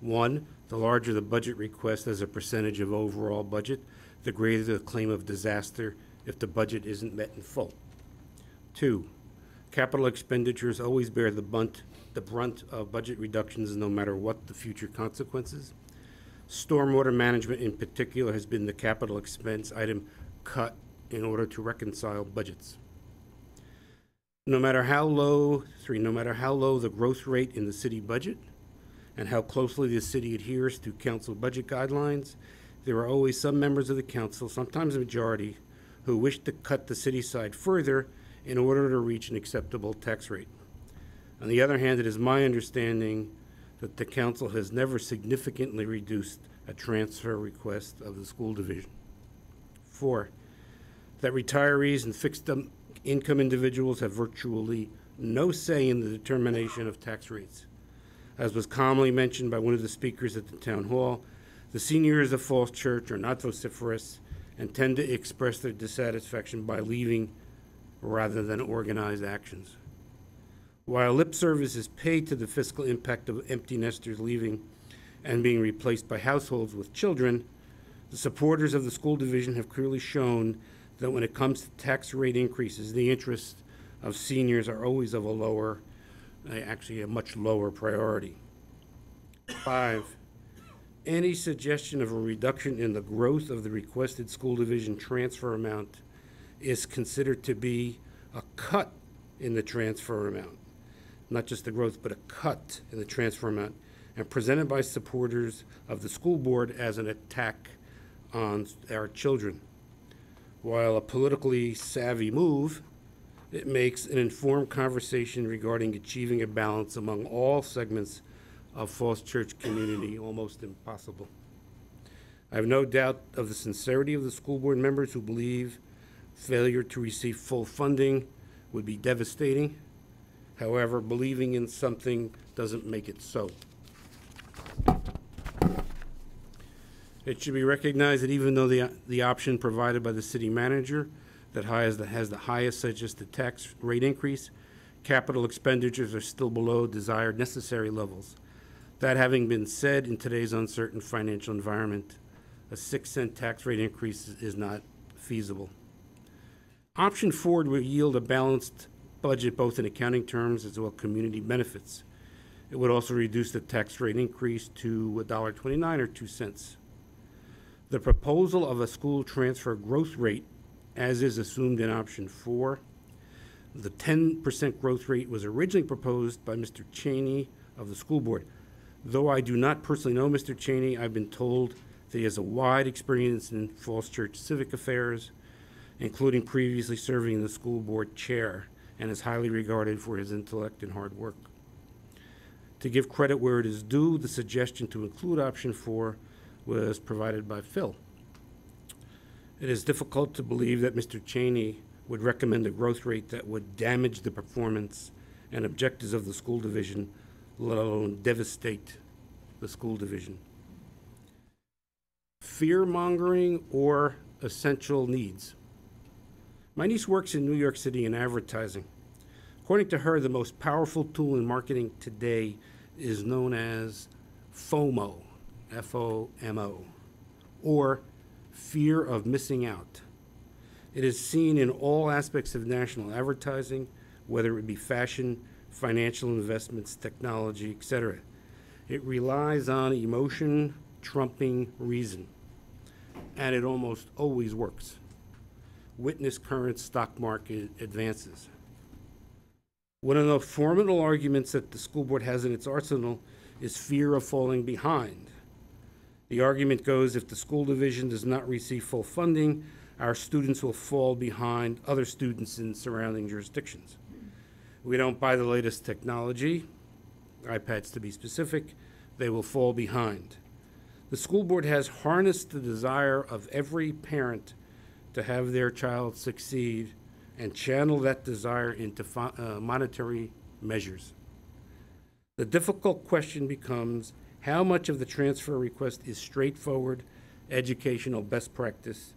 1, the larger the budget request as a percentage of overall budget, the greater the claim of disaster if the budget isn't met in full. 2, capital expenditures always bear the brunt of budget reductions no matter what the future consequences. Stormwater management in particular has been the capital expense item cut in order to reconcile budgets. No matter how low the growth rate in the city budget and how closely the city adheres to council budget guidelines, there are always some members of the council, sometimes a majority, who wish to cut the city side further in order to reach an acceptable tax rate. On the other hand, it is my understanding that the council has never significantly reduced a transfer request of the school division. 4, that retirees and fixed income individuals have virtually no say in the determination of tax rates. As was commonly mentioned by one of the speakers at the town hall, the seniors of Falls Church are not vociferous and tend to express their dissatisfaction by leaving rather than organized actions. While lip service is paid to the fiscal impact of empty nesters leaving and being replaced by households with children, the supporters of the school division have clearly shown that when it comes to tax rate increases, the interests of seniors are always of actually a much lower priority. 5, any suggestion of a reduction in the growth of the requested school division transfer amount is considered to be a cut in the transfer amount. Not just the growth, but a cut in the transfer amount, and presented by supporters of the school board as an attack on our children. While a politically savvy move, it makes an informed conversation regarding achieving a balance among all segments of Falls Church community almost impossible. I have no doubt of the sincerity of the school board members who believe failure to receive full funding would be devastating. However, believing in something doesn't make it so. It should be recognized that even though the option provided by the city manager that has the highest suggested tax rate increase, capital expenditures are still below desired necessary levels. That having been said, in today's uncertain financial environment, a 6-cent tax rate increase is not feasible. Option 4 will yield a balanced budget both in accounting terms as well as community benefits. It would also reduce the tax rate increase to $1.29 or 2 cents. The proposal of a school transfer growth rate, as is assumed in option 4, the 10% growth rate was originally proposed by Mr. Cheney of the school board. Though I do not personally know Mr. Cheney, I've been told that he has a wide experience in Falls Church civic affairs, including previously serving in the school board chair, and is highly regarded for his intellect and hard work. To give credit where it is due, the suggestion to include option 4 was provided by Phil. It is difficult to believe that Mr. Cheney would recommend a growth rate that would damage the performance and objectives of the school division, let alone devastate the school division. Fear-mongering or essential needs. My niece works in New York City in advertising. According to her, the most powerful tool in marketing today is known as FOMO, F-O-M-O, or fear of missing out. It is seen in all aspects of national advertising, whether it be fashion, financial investments, technology, etc. It relies on emotion trumping reason, and it almost always works. Witness current stock market advances. One of the formidable arguments that the school board has in its arsenal is fear of falling behind. The argument goes, if the school division does not receive full funding, our students will fall behind other students in surrounding jurisdictions. We don't buy the latest technology, iPads to be specific, they will fall behind. The school board has harnessed the desire of every parent to have their child succeed and channel that desire into monetary measures. The difficult question becomes how much of the transfer request is straightforward educational best practice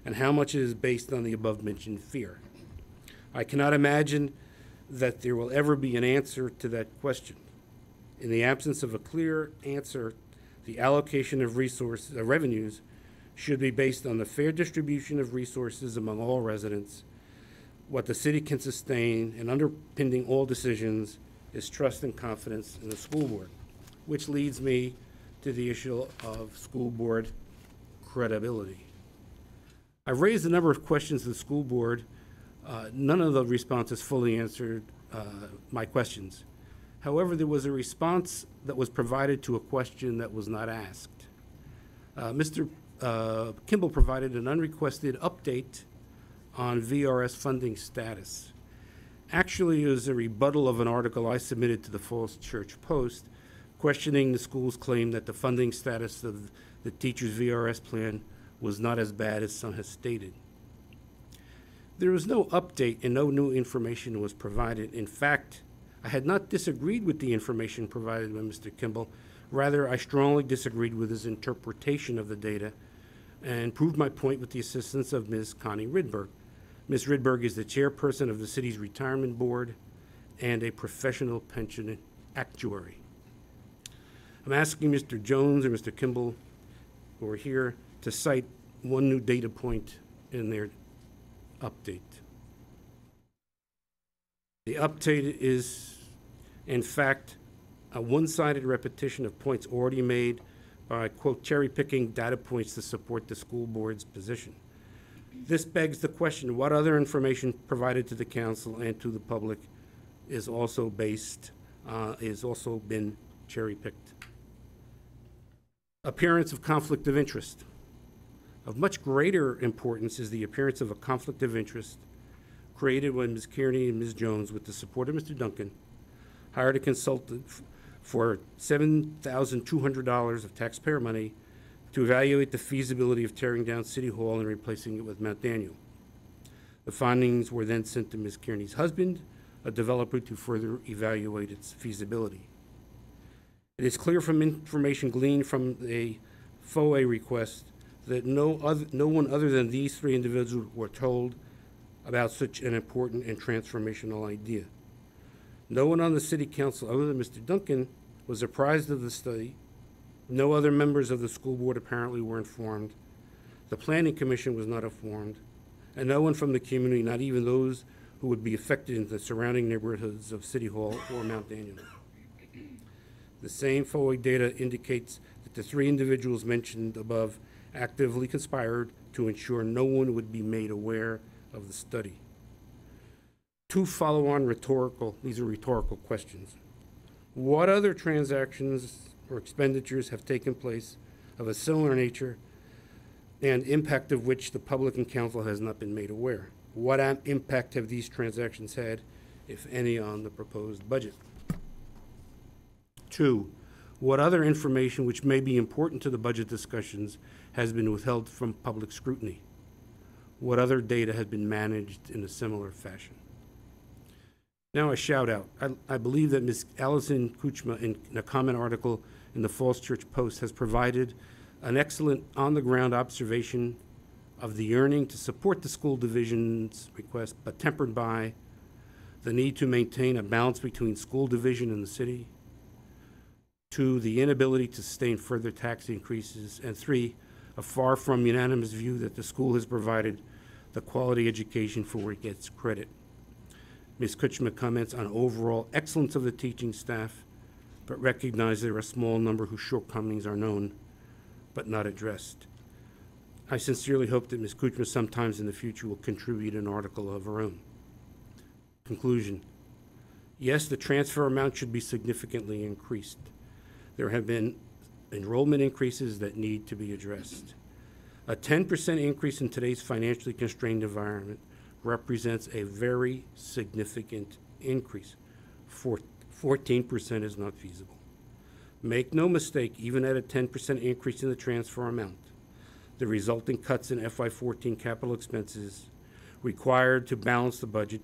and how much is based on the above-mentioned fear. I cannot imagine that there will ever be an answer to that question. In the absence of a clear answer, the allocation of revenues should be based on the fair distribution of resources among all residents. What the city can sustain and underpinning all decisions is trust and confidence in the school board, which leads me to the issue of school board credibility. I've raised a number of questions to the school board. None of the responses fully answered my questions. However, there was a response that was provided to a question that was not asked. Mr. Kimball provided an unrequested update on VRS funding status. Actually, it was a rebuttal of an article I submitted to the Falls Church Post questioning the school's claim that the funding status of the teacher's VRS plan was not as bad as some has stated. There was no update and no new information was provided. In fact, I had not disagreed with the information provided by Mr. Kimball. Rather, I strongly disagreed with his interpretation of the data and proved my point with the assistance of Ms. Connie Rydberg. Ms. Rydberg is the chairperson of the city's retirement board and a professional pension actuary. I'm asking Mr. Jones or Mr. Kimball, who are here, to cite one new data point in their update. The update is, in fact, a one-sided repetition of points already made by, quote, cherry-picking data points to support the school board's position. This begs the question, what other information provided to the council and to the public is also been cherry-picked? Appearance of conflict of interest. Of much greater importance is the appearance of a conflict of interest created when Ms. Kearney and Ms. Jones, with the support of Mr. Duncan, hired a consultant for $7,200 of taxpayer money to evaluate the feasibility of tearing down City Hall and replacing it with Mount Daniel. The findings were then sent to Ms. Kearney's husband, a developer, to further evaluate its feasibility. It is clear from information gleaned from a FOA request that no one other than these three individuals were told about such an important and transformational idea. No one on the city council other than Mr. Duncan was apprised of the study. No other members of the school board apparently were informed. The planning commission was not informed, and no one from the community, not even those who would be affected in the surrounding neighborhoods of City Hall or Mount Daniel. The same FOA data indicates that the three individuals mentioned above actively conspired to ensure no one would be made aware of the study. Two follow-on these are rhetorical questions. What other transactions or expenditures have taken place of a similar nature and impact of which the public and council has not been made aware? What impact have these transactions had, if any, on the proposed budget? Two, what other information which may be important to the budget discussions has been withheld from public scrutiny? What other data has been managed in a similar fashion? Now a shout out. I believe that Ms. Allison Kuchma, in a comment article in the Falls Church Post, has provided an excellent on-the-ground observation of the yearning to support the school division's request, but tempered by the need to maintain a balance between school division and the city. 2, the inability to sustain further tax increases. And 3, a far from unanimous view that the school has provided the quality education for which it gets credit. Ms. Kuchma comments on overall excellence of the teaching staff, but recognizes there are a small number whose shortcomings are known but not addressed. I sincerely hope that Ms. Kuchma sometimes in the future will contribute an article of her own. Conclusion. Yes, the transfer amount should be significantly increased. There have been enrollment increases that need to be addressed. A 10% increase in today's financially constrained environment represents a very significant increase. 14% is not feasible. Make no mistake, even at a 10% increase in the transfer amount, the resulting cuts in FY14 capital expenses required to balance the budget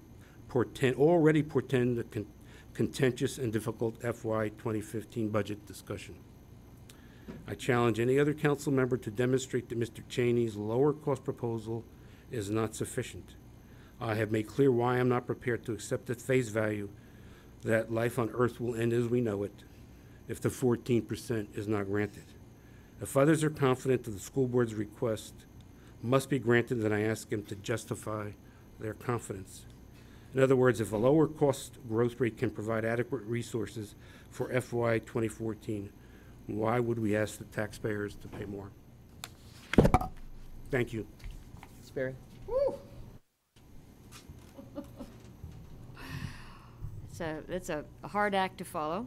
already portend a contentious and difficult FY 2015 budget discussion. I challenge any other council member to demonstrate that Mr. Cheney's lower cost proposal is not sufficient. I have made clear why I'm not prepared to accept at face value that life on earth will end as we know it if the 14% is not granted. If others are confident that the school board's request must be granted, then I ask them to justify their confidence. In other words, if a lower cost growth rate can provide adequate resources for FY 2014, why would we ask the taxpayers to pay more? Thank you. Ms. Berry? Woo. It's a hard act to follow,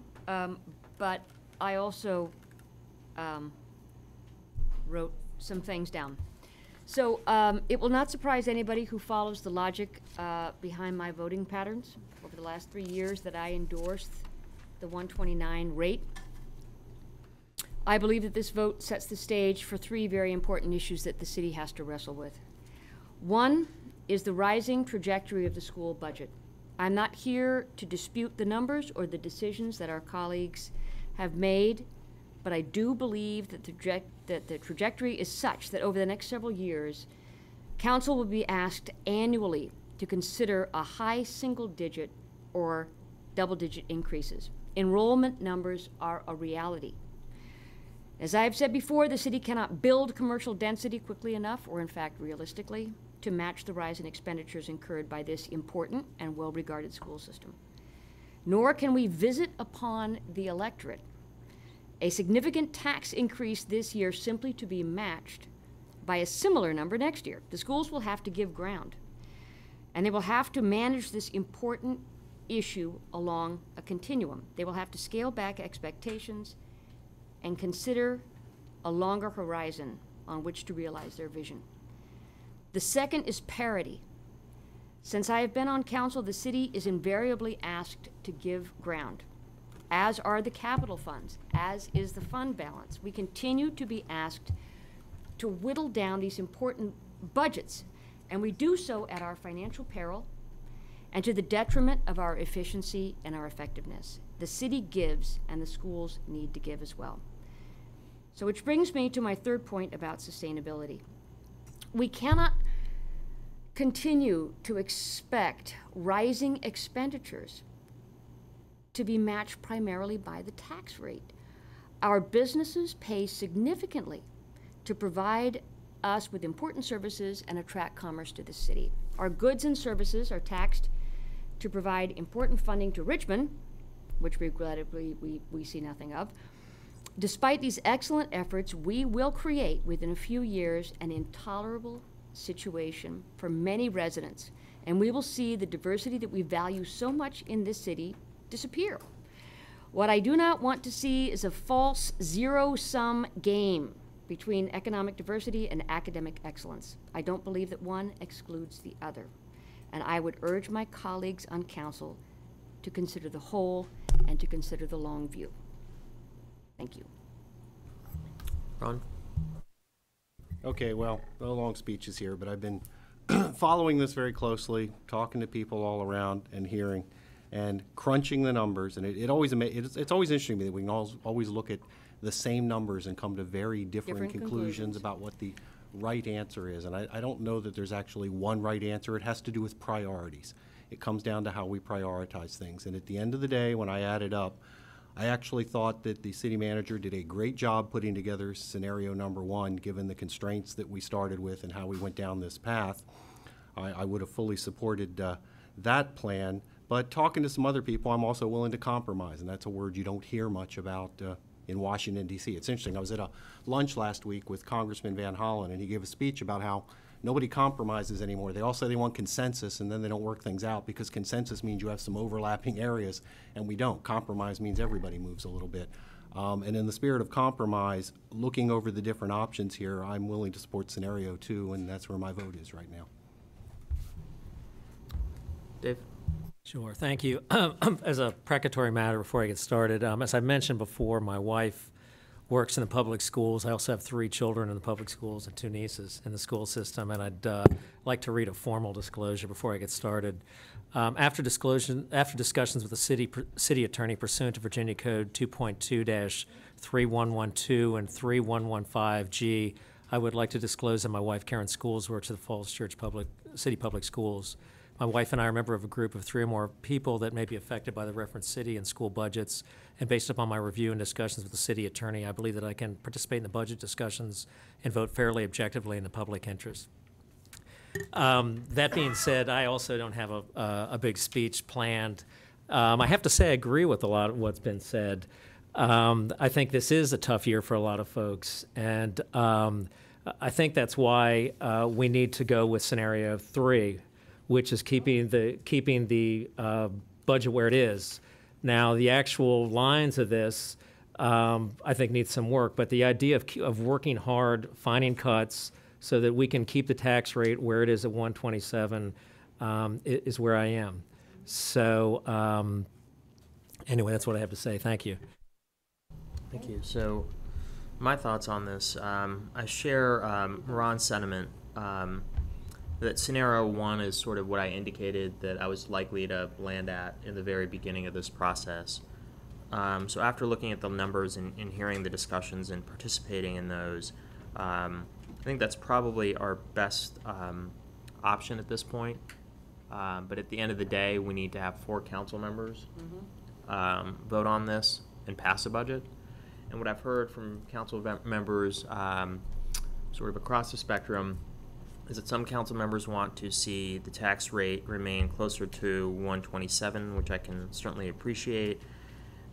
but I also wrote some things down. So it will not surprise anybody who follows the logic behind my voting patterns over the last 3 years that I endorsed the 129 rate. I believe that this vote sets the stage for 3 very important issues that the city has to wrestle with. One is the rising trajectory of the school budget. I'm not here to dispute the numbers or the decisions that our colleagues have made, but I do believe that the trajectory is such that over the next several years, council will be asked annually to consider a high single-digit or double-digit increases. Enrollment numbers are a reality. As I've said before, the city cannot build commercial density quickly enough, or in fact realistically, to match the rise in expenditures incurred by this important and well-regarded school system. Nor can we visit upon the electorate a significant tax increase this year simply to be matched by a similar number next year. The schools will have to give ground, and they will have to manage this important issue along a continuum. They will have to scale back expectations and consider a longer horizon on which to realize their vision. The second is parity. Since I have been on council, the city is invariably asked to give ground, as are the capital funds, as is the fund balance. We continue to be asked to whittle down these important budgets, and we do so at our financial peril and to the detriment of our efficiency and our effectiveness. The city gives, and the schools need to give as well. So which brings me to my third point about sustainability. We cannot continue to expect rising expenditures to be matched primarily by the tax rate. Our businesses pay significantly to provide us with important services and attract commerce to the city. Our goods and services are taxed to provide important funding to Richmond, which regrettably we see nothing of. Despite these excellent efforts, we will create within a few years an intolerable situation for many residents, and we will see the diversity that we value so much in this city disappear. What I do not want to see is a false zero-sum game between economic diversity and academic excellence. I don't believe that one excludes the other, and I would urge my colleagues on council to consider the whole and to consider the long view. Thank you. Ron? Okay, well, no long speeches here, but I've been following this very closely, talking to people all around and hearing and crunching the numbers. And it's always interesting to me that we can always look at the same numbers and come to very different conclusions about what the right answer is. And I don't know that there's actually one right answer. It has to do with priorities. It comes down to how we prioritize things. And at the end of the day, when I added up, I actually thought that the city manager did a great job putting together scenario number 1, given the constraints that we started with and how we went down this path. I would have fully supported that plan. But talking to some other people, I'm also willing to compromise, and that's a word you don't hear much about in Washington, D.C. It's interesting. I was at a lunch last week with Congressman Van Hollen, and he gave a speech about how nobody compromises anymore. They all say they want consensus, and then they don't work things out because consensus means you have some overlapping areas, and we don't. Compromise means everybody moves a little bit. And in the spirit of compromise, looking over the different options here, I'm willing to support scenario 2, and that's where my vote is right now. Dave? Sure, thank you. As a precatory matter before I get started, as I mentioned before, my wife works in the public schools. I also have 3 children in the public schools and 2 nieces in the school system, and I'd like to read a formal disclosure before I get started. After discussions with the city attorney pursuant to Virginia Code 2.2-3112 and 3115G, I would like to disclose that my wife Karen Schools works at the Falls Church City Public Schools. My wife and I are a member of a group of 3 or more people that may be affected by the referenced city and school budgets. And based upon my review and discussions with the city attorney, I believe that I can participate in the budget discussions and vote fairly objectively in the public interest. That being said, I also don't have a big speech planned. I have to say I agree with a lot of what's been said. I think this is a tough year for a lot of folks. And I think that's why we need to go with scenario 3, which is keeping the budget where it is. Now, the actual lines of this, I think, need some work, but the idea of working hard, finding cuts, so that we can keep the tax rate where it is at 127, is where I am. So anyway, that's what I have to say. Thank you. Thank you. So, my thoughts on this, I share Ron's sentiment that scenario one is sort of what I indicated that I was likely to land at in the very beginning of this process. So after looking at the numbers and hearing the discussions and participating in those, I think that's probably our best option at this point. But at the end of the day, we need to have 4 council members vote on this and pass a budget. And what I've heard from council members sort of across the spectrum is that some council members want to see the tax rate remain closer to 127, which I can certainly appreciate.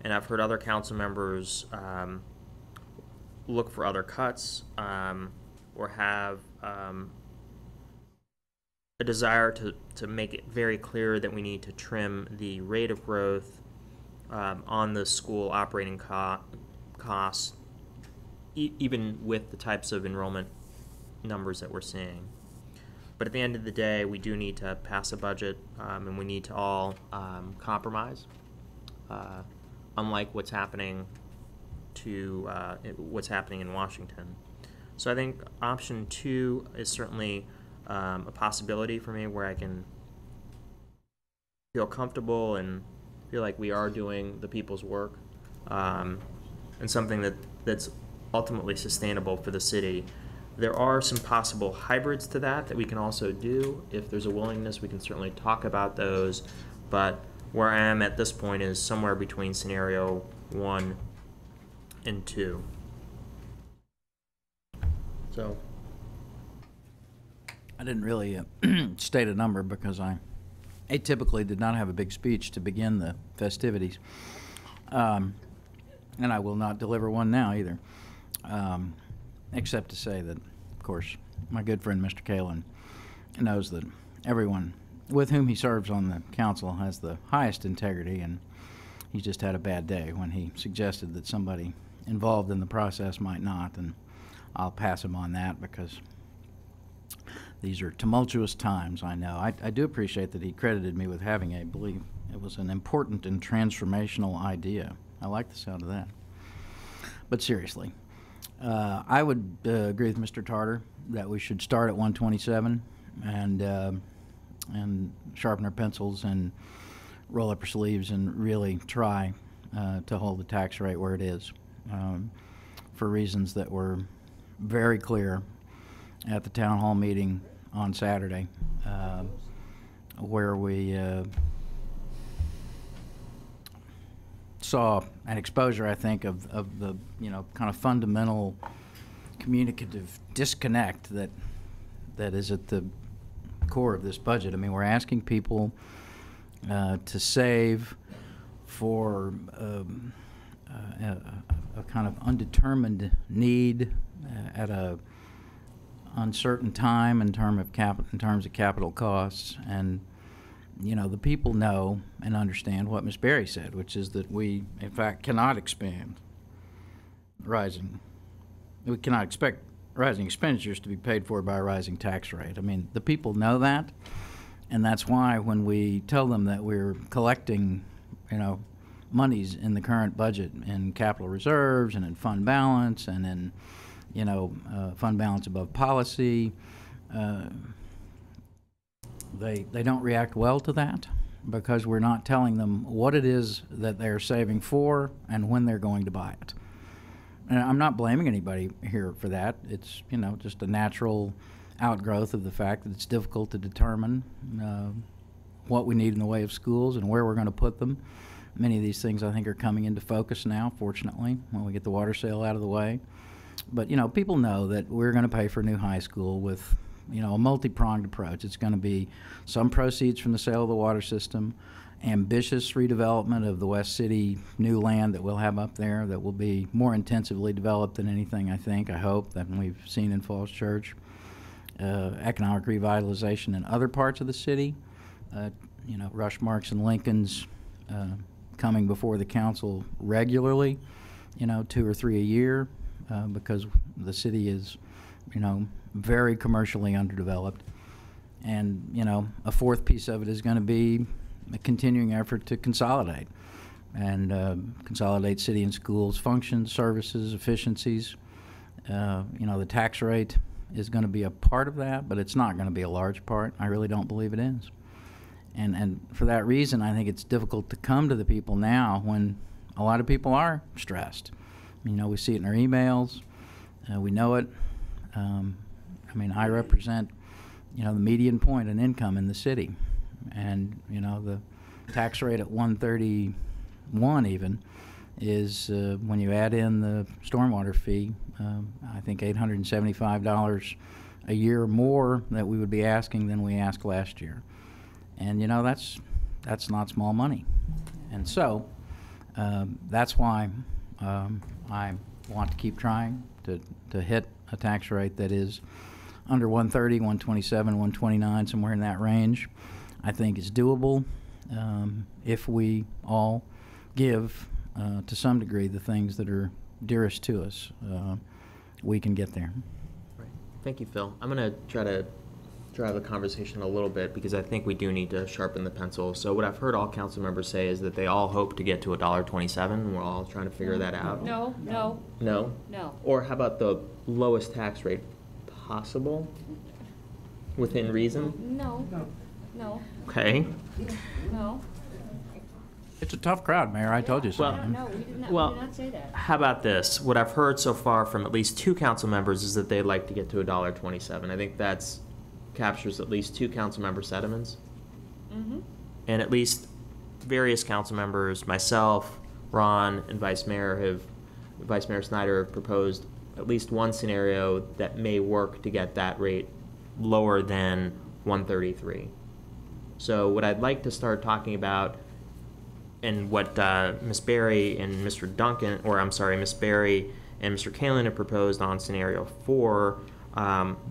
And I've heard other council members look for other cuts or have a desire to make it very clear that we need to trim the rate of growth on the school operating costs, even with the types of enrollment numbers that we're seeing. But at the end of the day, we do need to pass a budget, and we need to all compromise, unlike what's happening in Washington. So I think option 2 is certainly a possibility for me, where I can feel comfortable and feel like we are doing the people's work, and something that's ultimately sustainable for the city. There are some possible hybrids to that we can also do. If there's a willingness, we can certainly talk about those. But where I am at this point is somewhere between scenario 1 and 2. So I didn't really state a number because I atypically did not have a big speech to begin the festivities. And I will not deliver one now either. Except to say that, of course, my good friend Mr. Kalin knows that everyone with whom he serves on the council has the highest integrity, and he just had a bad day when he suggested that somebody involved in the process might not, and I'll pass him on that because these are tumultuous times, I know. I do appreciate that he credited me with having a belief. It was an important and transformational idea. I like the sound of that. But seriously, I would agree with Mr. Tarter that we should start at 127 and sharpen our pencils and roll up our sleeves and really try to hold the tax rate where it is, for reasons that were very clear at the town hall meeting on Saturday, where we saw an exposure, I think, of the kind of fundamental communicative disconnect that is at the core of this budget. I mean, we're asking people to save for a kind of undetermined need at a uncertain time in terms of capital costs, and the people know and understand what Ms. Berry said, which is that we, in fact, cannot expect rising expenditures to be paid for by a rising tax rate. I mean, the people know that, and that's why when we tell them that we're collecting, monies in the current budget in capital reserves and in fund balance and in, fund balance above policy, they don't react well to that because we're not telling them what it is that they're saving for and when they're going to buy it. And I'm not blaming anybody here for that. It's, just a natural outgrowth of the fact that it's difficult to determine what we need in the way of schools and where we're going to put them. Many of these things, I think, are coming into focus now, fortunately, when we get the water sale out of the way. But, people know that we're going to pay for a new high school with, a multi-pronged approach. It's going to be some proceeds from the sale of the water system, ambitious redevelopment of the West City new land that we'll have up there that will be more intensively developed than anything, I hope, than we've seen in Falls Church. Economic revitalization in other parts of the city. Rush Marks and Lincoln's coming before the council regularly, 2 or 3 a year, because the city is very commercially underdeveloped. And, a fourth piece of it is going to be a continuing effort to consolidate and consolidate city and schools functions, services, efficiencies. The tax rate is going to be a part of that, but it's not going to be a large part. I really don't believe it is. And for that reason, I think it's difficult to come to the people now when a lot of people are stressed. We see it in our emails. We know it. I represent, the median point in income in the city. And, the tax rate at 131 even is, when you add in the stormwater fee, I think $875 a year more that we would be asking than we asked last year. And, that's not small money. And so that's why I want to keep trying to hit a tax rate that is under 130, 127, 129, somewhere in that range. I think is doable if we all give, to some degree, the things that are dearest to us. We can get there. Right. Thank you, Phil. I'm going to try to drive the conversation a little bit because I think we do need to sharpen the pencil. So what I've heard all council members say is that they all hope to get to $1.27. We're all trying to figure that out. No, no, No? no. Or how about the lowest tax rate possible within reason? No, no, Okay. no. It's a tough crowd, Mayor. I told you so. Well, No, we did not, well, we did not say that. How about this? What I've heard so far from at least two council members is that they'd like to get to $1.27. I think that's captures at least two council member sentiments. Mm-hmm. And at least various council members, myself, Ron, and Vice Mayor Snyder have proposed at least one scenario that may work to get that rate lower than 133. So what I'd like to start talking about, and what Ms. Berry and Mr. Duncan, or I'm sorry, Ms. Berry and Mr. Kalin have proposed on scenario 4,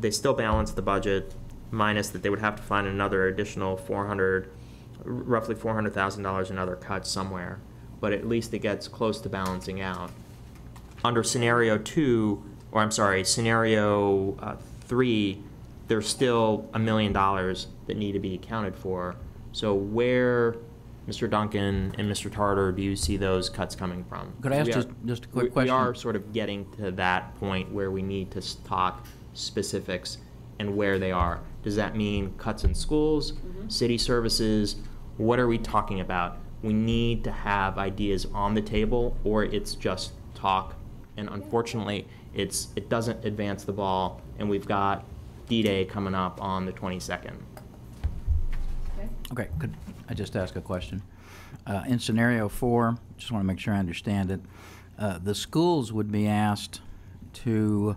they still balance the budget, minus that they would have to find another additional roughly $400,000 in other cuts somewhere. But at least it gets close to balancing out. Under scenario 2, or I'm sorry, scenario 3, there's still $1 million that need to be accounted for. So where, Mr. Duncan and Mr. Tartar, do you see those cuts coming from? Could I ask just a quick question? We are sort of getting to that point where we need to talk specifics and where they are. Does that mean cuts in schools, city services? What are we talking about? We need to have ideas on the table, or it's just talk. And unfortunately, it doesn't advance the ball, and we've got D-Day coming up on the 22nd. Okay, could I just ask a question? In scenario 4, just want to make sure I understand it, the schools would be asked to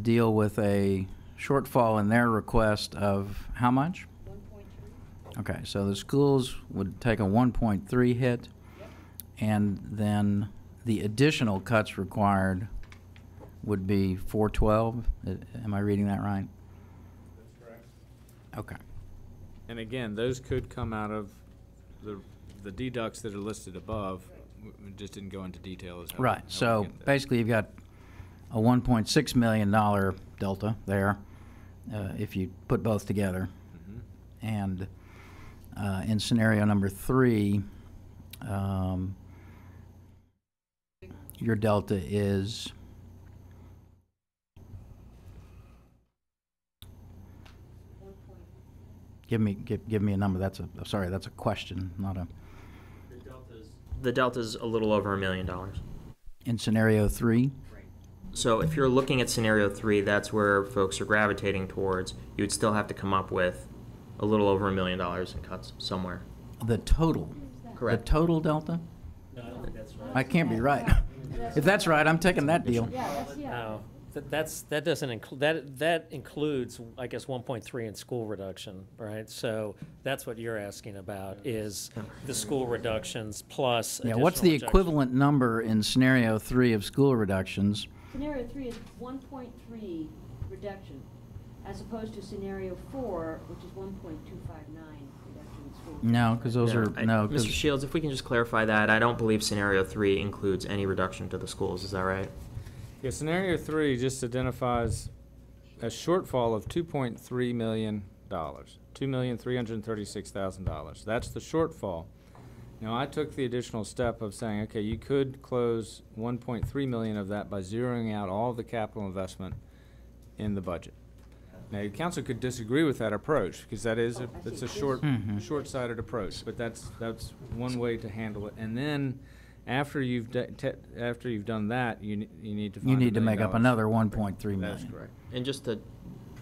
deal with a shortfall in their request of how much? 1.3. Okay, so the schools would take a 1.3 hit, and then the additional cuts required would be 412. Am I reading that right? That's correct. Okay. And again, those could come out of the deducts that are listed above. We just didn't go into detail as how Right. how we So get there. basically, you've got a $1.6 million delta there, if you put both together. And in scenario number 3, your delta is give me a number. That's a question, not a. The delta's a little over $1 million. In scenario 3. So if you're looking at scenario 3, that's where folks are gravitating towards. You would still have to come up with a little over $1 million in cuts somewhere. The total. Correct. The total delta. No, I don't think that's right. I can't be right. If that's right, I'm taking that deal. No, that doesn't include, that includes, I guess, 1.3 in school reduction, right? So that's what you're asking about, is the school reductions plus Yeah, what's the additional equivalent number in scenario 3 of school reductions? Scenario 3 is 1.3 reduction, as opposed to scenario 4, which is 1.259 reduction in school. No, because those are, no. 'cause- Mr. Shields, if we can just clarify that, I don't believe scenario 3 includes any reduction to the schools, is that right? Yeah, scenario 3 just identifies a shortfall of $2.3 million, $2,336,000. That's the shortfall. Now, I took the additional step of saying, okay, you could close 1.3 million of that by zeroing out all of the capital investment in the budget. Now, the council could disagree with that approach, because that is it's a short-sighted approach, but that's one way to handle it. And then, after you've done that, you need to find You need to $1 make million. up another 1.3 million. That's correct. And just to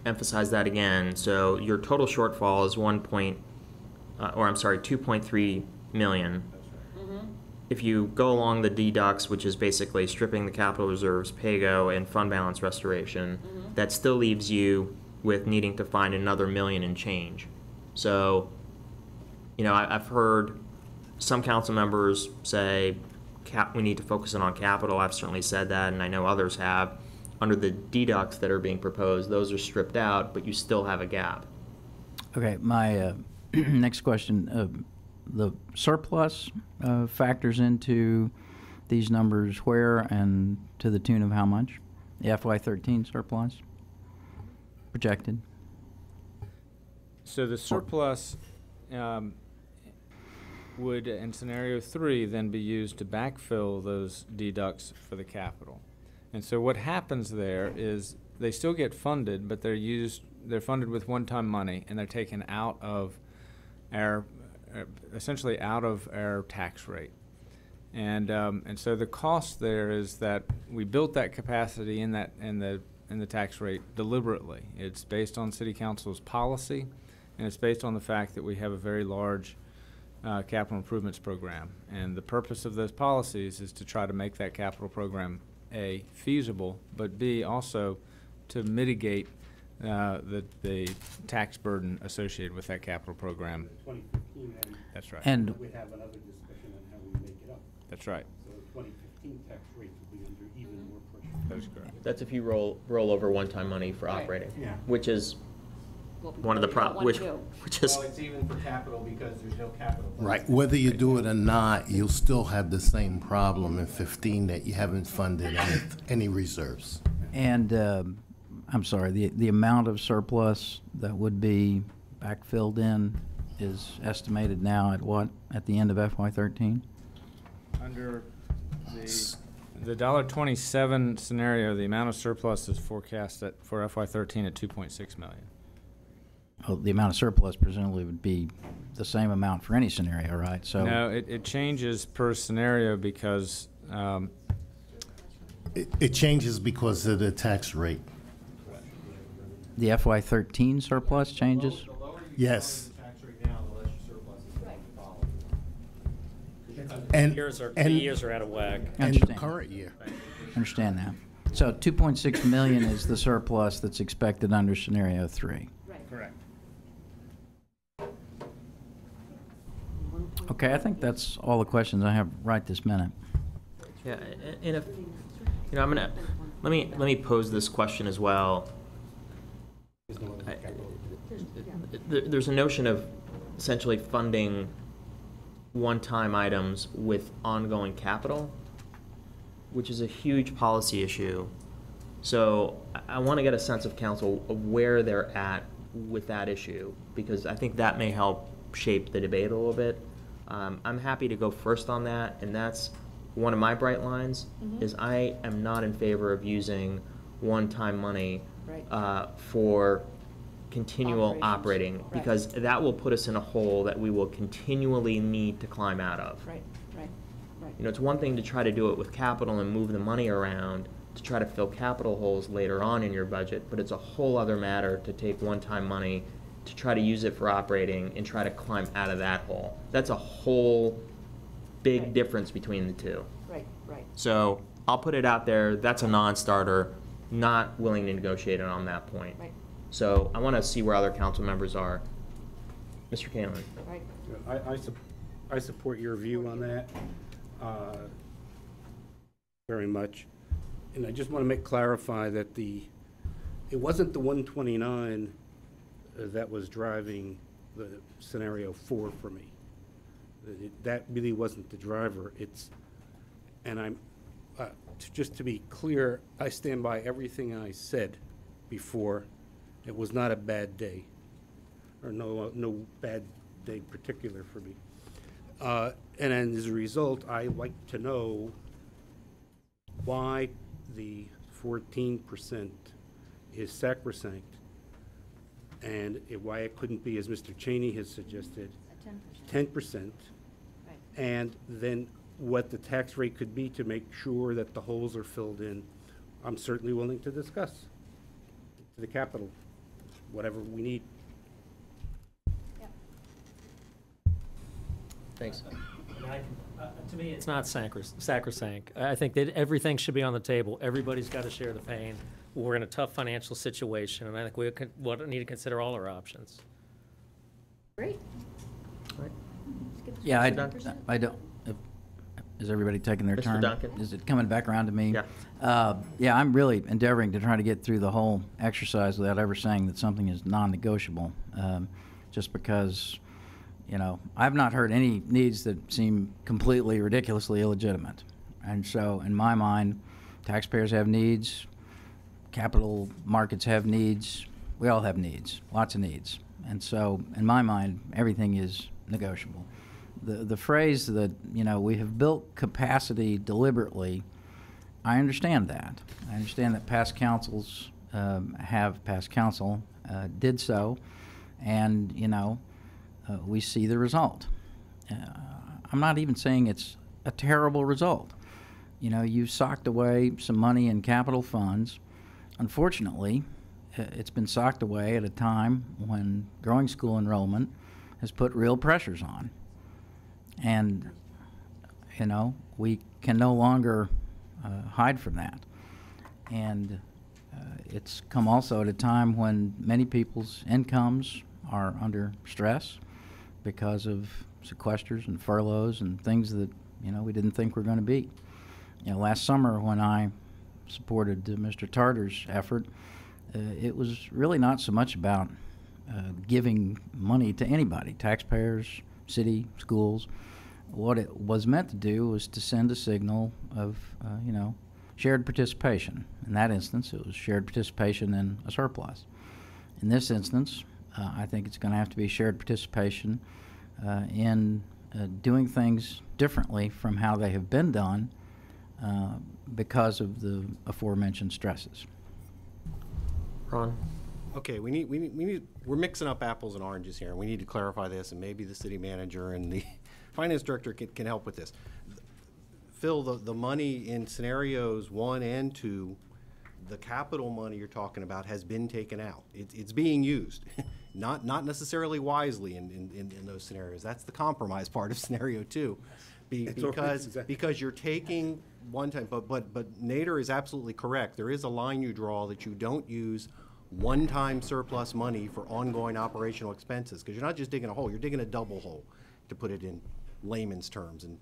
emphasize that again, so your total shortfall is 2.3 million. If you go along the deducts, which is basically stripping the capital reserves, PAYGO, and fund balance restoration, that still leaves you with needing to find another million and change. So, you know, I've heard some council members say we need to focus in on capital. I've certainly said that, and I know others have. Under the deducts that are being proposed, those are stripped out, but you still have a gap. Okay, my next question, the surplus factors into these numbers where and to the tune of how much? The FY13 surplus projected? So the surplus would, in scenario 3, then be used to backfill those deducts for the capital. And so what happens there is they still get funded, but they're funded with one-time money, and they're taken out of our, essentially out of our tax rate. And so the cost there is that we built that capacity in the tax rate deliberately. It's based on City Council's policy, and it's based on the fact that we have a very large capital improvements program. And the purpose of those policies is to try to make that capital program, A, feasible, but B, also to mitigate the tax burden associated with that capital program. 2015, that's right. And we have another discussion on how we make it up. That's right. So the 2015 tax rate will be under even more pressure. That is correct. That's if you roll over one-time money for operating, Yeah. which is one of the which is Well, it's even for capital because there's no capital. Right, whether you do it or not, you'll still have the same problem in 15 that you haven't funded any reserves. And, I'm sorry, the amount of surplus that would be backfilled in is estimated now at what, at the end of FY13? Under the $1.27 scenario, the amount of surplus is forecast for FY13 at 2.6 million. Oh, the amount of surplus presumably would be the same amount for any scenario, right? So No, it changes per scenario because It changes because of the tax rate. the FY13 surplus changes? Yes. The And, years are out of whack. and the current year. Understand that. So 2.6 million is the surplus that's expected under scenario 3. correct. Okay, I think that's all the questions I have right this minute. yeah. And if you know, let me pose this question as well. There's a notion of essentially funding one-time items with ongoing capital, which is a huge policy issue. So I want to get a sense of council of where they're at with that issue, because I think that may help shape the debate a little bit. I'm happy to go first on that, and that's one of my bright lines, is I am not in favor of using one-time money for continual operating, because that will put us in a hole that we will continually need to climb out of. Right. You know, it's one thing to try to do it with capital and move the money around to try to fill capital holes later on in your budget, but it's a whole other matter to take one-time money to try to use it for operating and try to climb out of that hole. That's a whole big difference between the two. Right. So I'll put it out there, that's a non-starter, not willing to negotiate it on that point. Right. So I want to see where other council members are. Mr. Canlon. Right. I support your view on that very much. And I just want to clarify that it wasn't the 129 that was driving the scenario 4 for me. That really wasn't the driver. And I'm, just to be clear, I stand by everything I said before. It was not a bad day, or no bad day particular for me. And then as a result, I like to know why the 14% is sacrosanct, and why it couldn't be, as Mr. Cheney has suggested, 10%. Right. And then what the tax rate could be to make sure that the holes are filled in. I'm certainly willing to discuss to the capital, whatever we need. Thanks. To me, it's not sacrosanct. I think that everything should be on the table. Everybody's got to share the pain. We're in a tough financial situation, and I think we need to consider all our options. Great. Yeah, I don't, is everybody taking their Mr. turn? Duncan? Is it coming back around to me? Yeah. Yeah, I'm really endeavoring to try to get through the whole exercise without ever saying that something is non-negotiable, just because, you know, I've not heard any needs that seem completely ridiculously illegitimate. And so, in my mind, taxpayers have needs, capital markets have needs, we all have needs, lots of needs. And so, in my mind, everything is negotiable. The phrase that, you know, we have built capacity deliberately, I understand that. I understand that past councils did so, and, you know, we see the result. I'm not even saying it's a terrible result. You know, you socked away some money in capital funds. Unfortunately, it's been socked away at a time when growing school enrollment has put real pressures on. And, you know, we can no longer hide from that. And it's come also at a time when many people's incomes are under stress because of sequesters and furloughs and things that, you know, we didn't think were going to be. You know, last summer when I supported Mr. Tarter's effort, it was really not so much about giving money to anybody, taxpayers, city, schools. What it was meant to do was to send a signal of, you know, shared participation. In that instance, it was shared participation in a surplus. In this instance, I think it's going to have to be shared participation in doing things differently from how they have been done because of the aforementioned stresses. Ron? Okay, we're mixing up apples and oranges here, and we need to clarify this, and maybe the city manager and the finance director can help with this. Phil, the money in scenarios 1 and 2, the capital money you're talking about has been taken out. It's being used, not necessarily wisely in those scenarios. That's the compromise part of scenario 2, because you're taking one time. But Nader is absolutely correct. There is a line you draw that you don't use one-time surplus money for ongoing operational expenses, because you're not just digging a hole, you're digging a double hole, to put it in layman's terms. And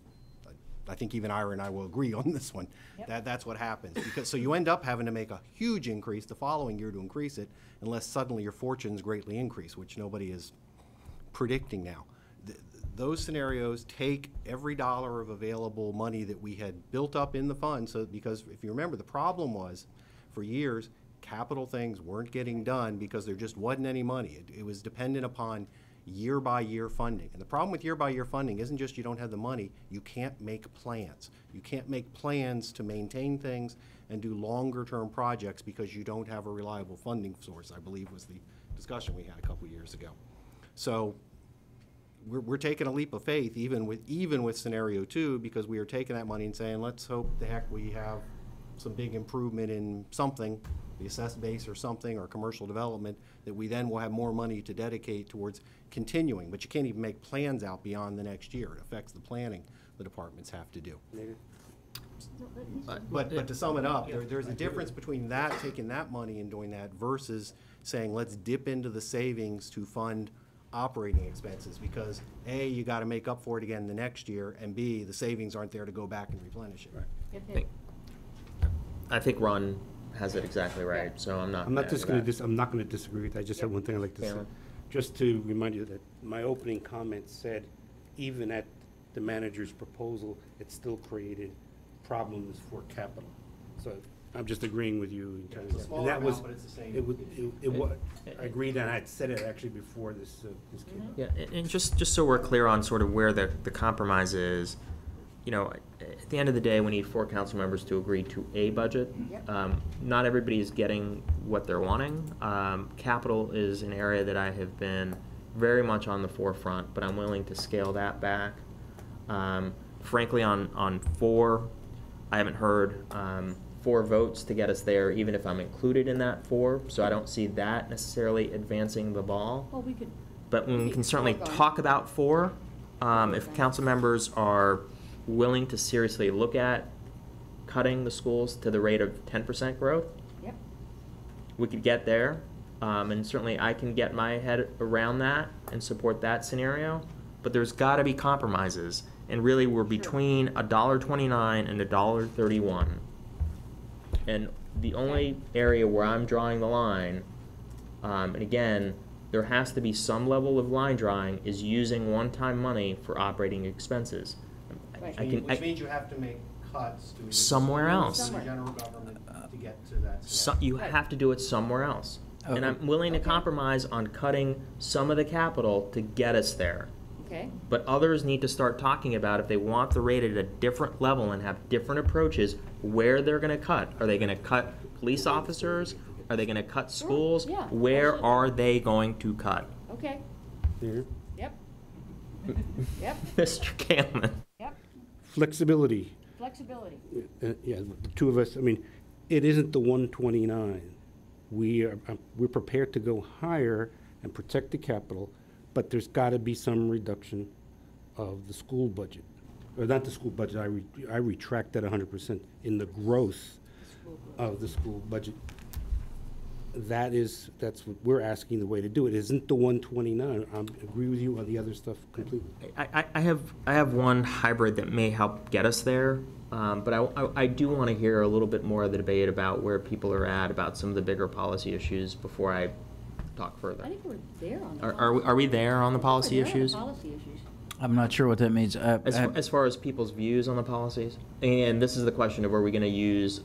I think even Ira and I will agree on this one. Yep. That's what happens. So you end up having to make a huge increase the following year to increase it, unless suddenly your fortunes greatly increase, which nobody is predicting now. Those scenarios take every dollar of available money that we had built up in the fund. So, because if you remember, the problem was, for years, capital things weren't getting done because there just wasn't any money. It was dependent upon year-by-year funding. And the problem with year-by-year funding isn't just you don't have the money, you can't make plans. You can't make plans to maintain things and do longer-term projects because you don't have a reliable funding source, I believe was the discussion we had a couple years ago. So we're taking a leap of faith even with scenario 2, because we are taking that money and saying, let's hope the heck we have some big improvement in something, the assessed base or something, or commercial development, that we then will have more money to dedicate towards continuing. But you can't even make plans out beyond the next year. It affects the planning the departments have to do. But to sum it up, there's a difference between that, taking that money and doing that, versus saying, let's dip into the savings to fund operating expenses, because A, you got to make up for it again the next year, and B, the savings aren't there to go back and replenish it. Right. I think Ron has it exactly right, so I'm not going to disagree with that. I just have one thing I'd like to say. Just to remind you that my opening comment said, even at the manager's proposal, it still created problems for capital. So I'm just agreeing with you. In terms it's a of- smaller and that was, amount, but it's the same. I agreed, and I had said it actually before this came up. Yeah, and just so we're clear on sort of where the compromise is, you know, at the end of the day, we need 4 council members to agree to a budget. Not everybody is getting what they're wanting. Capital is an area that I have been very much on the forefront, but I'm willing to scale that back. Frankly, on 4, I haven't heard 4 votes to get us there, even if I'm included in that 4, so I don't see that necessarily advancing the ball. Well, we could. But we can certainly talk about 4. If council members are willing to seriously look at cutting the schools to the rate of 10% growth, Yep. we could get there. And certainly I can get my head around that and support that scenario. But there's got to be compromises. And really, we're between $1.29 and $1.31. And the only area where I'm drawing the line, and again, there has to be some level of line drawing, is using one-time money for operating expenses. Which means you have to make cuts to either somewhere schools else. or the general government to get to that. You have to do it somewhere else. And I'm willing to compromise on cutting some of the capital to get us there. Okay. But others need to start talking about, if they want the rate at a different level and have different approaches, where they're going to cut. Are they going to cut police officers? Are they going to cut schools? Yeah, Where absolutely. are they going to cut? Okay. Here. Yep. Yep. Mr. Kalman. Yep. Flexibility. Flexibility. Yeah, the 2 of us, I mean, it isn't the 129. We're prepared to go higher and protect the capital, but there's got to be some reduction of the school budget. Or not the school budget, I retract that 100% in the growth of the school budget. That's what we're asking the way to do it. Isn't the 129. I agree with you on the other stuff completely. I have one hybrid that may help get us there, but I do want to hear a little bit more of the debate about where people are at about some of the bigger policy issues before I talk further. I think we're there on the. Are we there on the policy We're there on the issues? policy issues. I'm not sure what that means. As far as people's views on the policies, and this is the question of, are we going to use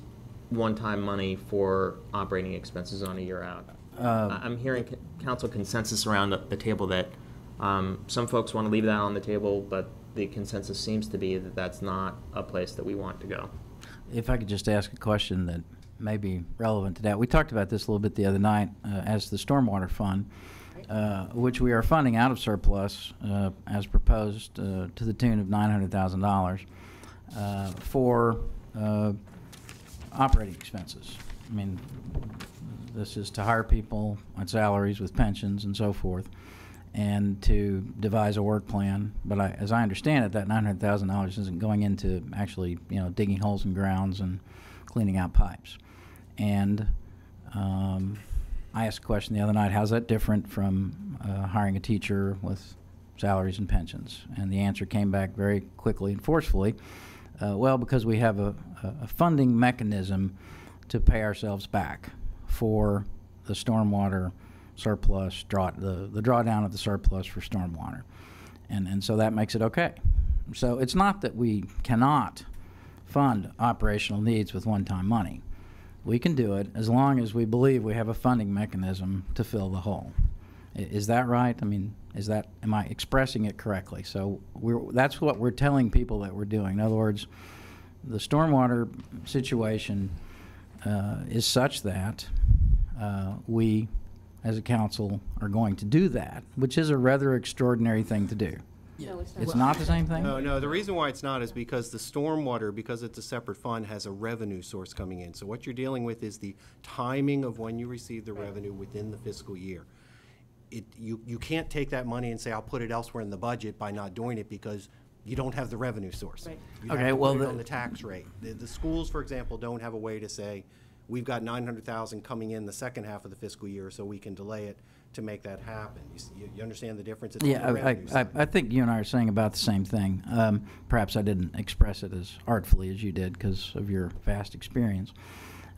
one-time money for operating expenses on a year out? I'm hearing council consensus around the table that some folks want to leave that on the table, but the consensus seems to be that that's not a place that we want to go. If I could just ask a question that may be relevant to that. We talked about this a little bit the other night as the Stormwater Fund, which we are funding out of surplus as proposed to the tune of $900,000 for operating expenses. I mean, this is to hire people on salaries with pensions and so forth, and to devise a work plan. But as I understand it, that $900,000 isn't going into actually, digging holes in grounds and cleaning out pipes. And I asked a question the other night, how's that different from hiring a teacher with salaries and pensions? And the answer came back very quickly and forcefully. Well, because we have a funding mechanism to pay ourselves back for the stormwater surplus, the drawdown of the surplus for stormwater. And so that makes it okay. So it's not that we cannot fund operational needs with one-time money. We can do it as long as we believe we have a funding mechanism to fill the hole. Is that right? I mean, am I expressing it correctly? So that's what we're telling people that we're doing. In other words, the stormwater situation is such that we, as a council, are going to do that, which is a rather extraordinary thing to do. No, it's not. It's not the same thing? No, the reason why it's not is because the stormwater, because it's a separate fund, has a revenue source coming in. So what you're dealing with is the timing of when you receive the revenue within the fiscal year. You can't take that money and say, I'll put it elsewhere in the budget by not doing it, because you don't have the revenue source. Right. You Okay, have to well, put it on the tax rate. The schools, for example, don't have a way to say, we've got $900,000 coming in the second half of the fiscal year, so we can delay it to make that happen. You understand the difference? It's on the Yeah, revenue side. I think you and I are saying about the same thing. Perhaps I didn't express it as artfully as you did because of your vast experience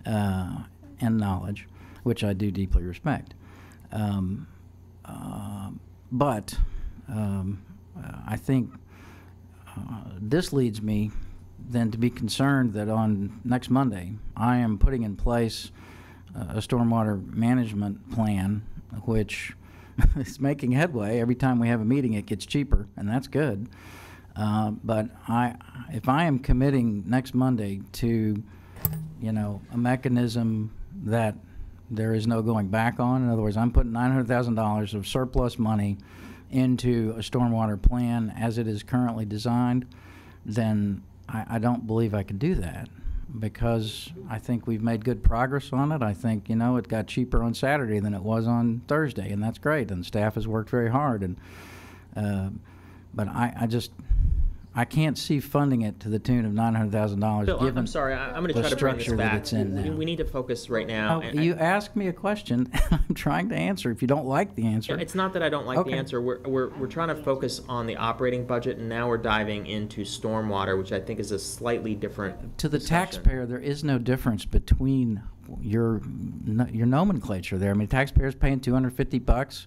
and knowledge, which I do deeply respect. But I think this leads me than to be concerned that on next Monday, I am putting in place a stormwater management plan, which is making headway. Every time we have a meeting, it gets cheaper, and that's good. But if I am committing next Monday to, a mechanism that there is no going back on, in other words, I'm putting $900,000 of surplus money into a stormwater plan as it is currently designed, then I don't believe I can do that, because I think we've made good progress on it. I think, it got cheaper on Saturday than it was on Thursday, and that's great, and staff has worked very hard. But I can't see funding it to the tune of $900,000 Bill, given I'm sorry, I'm going to the try to bring this structure that back. it's in now. We need to focus right now. Oh, you asked me a question, and I'm trying to answer. If you don't like the answer. It's not that I don't like Okay. the answer. We're trying to focus on the operating budget, and now we're diving into stormwater, which I think is a slightly different To the discussion. taxpayer, there is no difference between your nomenclature there. I mean, taxpayers paying $250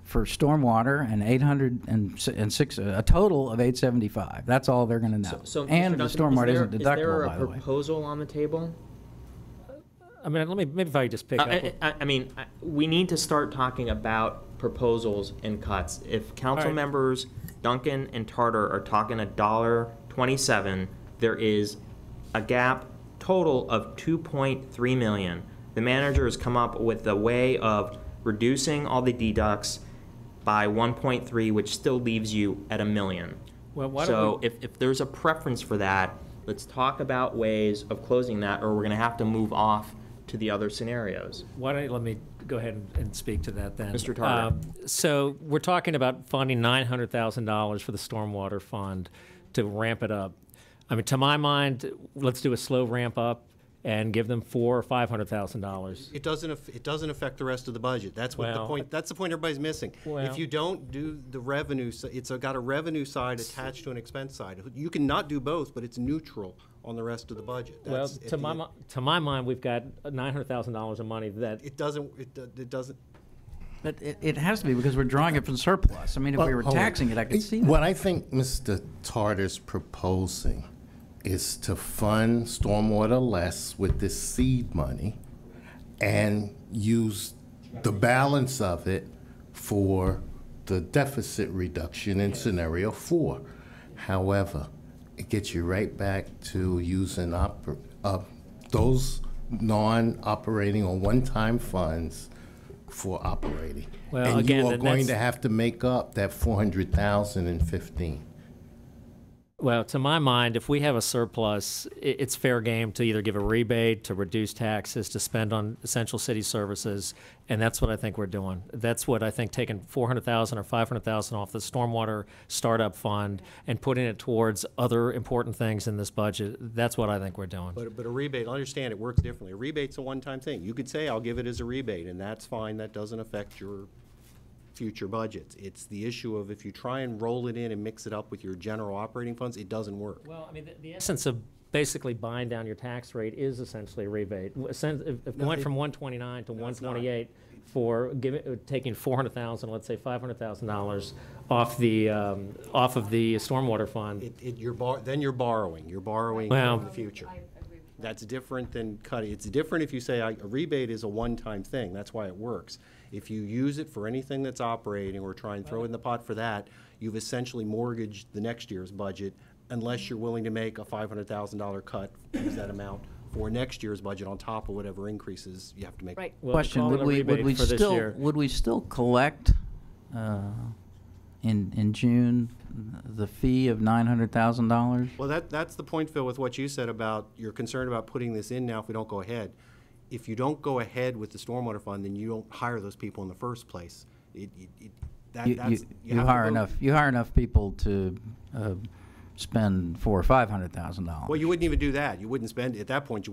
for stormwater and $806, a total of $875. That's all they're going to know. So, and Mr. the Duncan, stormwater isn't is there deductible, a by the way. proposal on the table? I mean, maybe if I just pick up. We need to start talking about proposals and cuts. If council All right. members Duncan and Tartar are talking $1.27, there is a gap total of $2.3 million. The manager has come up with a way of reducing all the deducts by 1.3, which still leaves you at $1 million. Well, why So don't we- if there's a preference for that, let's talk about ways of closing that, or we're going to have to move off to the other scenarios. Why don't you let me go ahead and speak to that then? Mr. Tartar. So we're talking about funding $900,000 for the stormwater fund to ramp it up. I mean, to my mind, let's do a slow ramp up and give them $400,000 or $500,000. It doesn't affect the rest of the budget. That's what the Well, point. That's the point everybody's missing. Well- If you don't do the revenue, it's got a revenue side attached to an expense side. You can not do both, but it's neutral on the rest of the budget. Well, That's to my mind, we've got $900,000 of money that it doesn't. It doesn't. But it has to be, because we're drawing it from surplus. I mean, if we were Hold on. taxing it, I could see that. What I think Mr. Tartar's proposing is to fund stormwater less with this seed money and use the balance of it for the deficit reduction in scenario 4. However, it gets you right back to using those non-operating or one-time funds for operating. Well, and again, you are then going to that's- have to make up that $400,000 in 15. Well, to my mind, if we have a surplus, it's fair game to either give a rebate, to reduce taxes, to spend on essential city services, and that's what I think we're doing. That's what I think, taking $400,000 or $500,000 off the stormwater startup fund and putting it towards other important things in this budget. That's what I think we're doing. But a rebate, understand it works differently. A rebate's a one-time thing. You could say, I'll give it as a rebate, and that's fine. That doesn't affect your future budgets. It's the issue of if you try and roll it in and mix it up with your general operating funds, it doesn't work. Well, I mean, the essence of basically buying down your tax rate is essentially a rebate. If we went from 129 to 128 for taking $400,000, let's say $500,000 off of the stormwater fund. Then you're borrowing. You're borrowing Well- in the future. That's different than cutting. It's different if you say a rebate is a one-time thing. That's why it works. If you use it for anything that's operating or try and throw it in the pot for that, you've essentially mortgaged the next year's budget unless you're willing to make a $500,000 cut, use that amount, for next year's budget on top of whatever increases you have to make. Right. Well, Question, call it a rebate for this year. would we still collect in June the fee of $900,000? Well, that's the point, Phil, with what you said about you're concerned about putting this in now if we don't go ahead. If you don't go ahead with the stormwater fund, then you don't hire those people in the first place. You have to hire go- enough people to spend $400,000 or $500,000. Well, you wouldn't even do that. You wouldn't spend, at that point,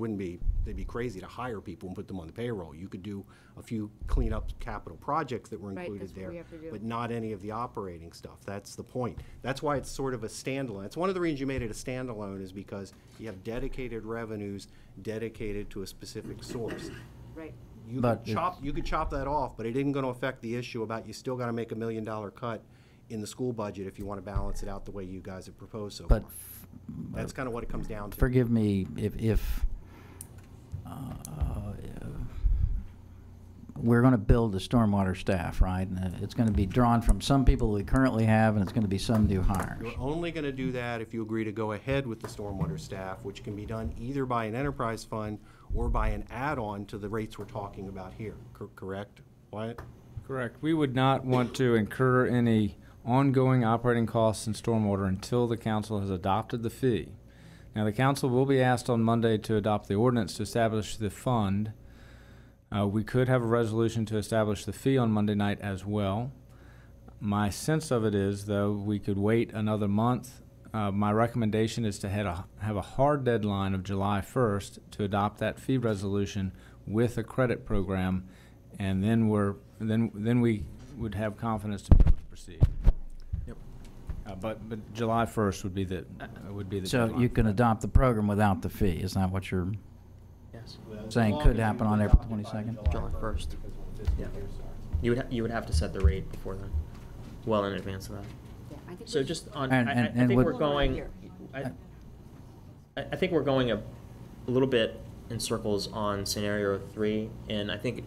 they'd be crazy to hire people and put them on the payroll. You could do a few cleanup capital projects that were Right, included that's what there, we have to do. but not any of the operating stuff. That's the point. That's why it's sort of a standalone. It's one of the reasons you made it a standalone is because you have dedicated revenues dedicated to a specific source. Right. You But could chop that off, but it isn't going to affect the issue about you still got to make $1 million cut in the school budget if you want to balance it out the way you guys have proposed so But far. That's kind of what it comes down to. forgive me if we're going to build the stormwater staff, right? And it's going to be drawn from some people we currently have, and it's going to be some new hires. You're only going to do that if you agree to go ahead with the stormwater staff, which can be done either by an enterprise fund or by an add-on to the rates we're talking about here. Correct, Wyatt? Correct. We would not want to incur any ongoing operating costs in stormwater until the council has adopted the fee. Now, the council will be asked on Monday to adopt the ordinance to establish the fund. We could have a resolution to establish the fee on Monday night as well. My sense of it is, though, we could wait another month. My recommendation is to have a hard deadline of July 1st to adopt that fee resolution with a credit program, and then we would have confidence to be able to proceed. Yep. But July 1st would be the So deadline. you can adopt the program without the fee, is that what you're Yes. saying could happen on April 22nd? July 1st. Yeah. You would have to set the rate before then, well in advance of that. Yeah, I think So we- just on, And- I and think would- we're going, I think we're going a little bit in circles on scenario 3, and I think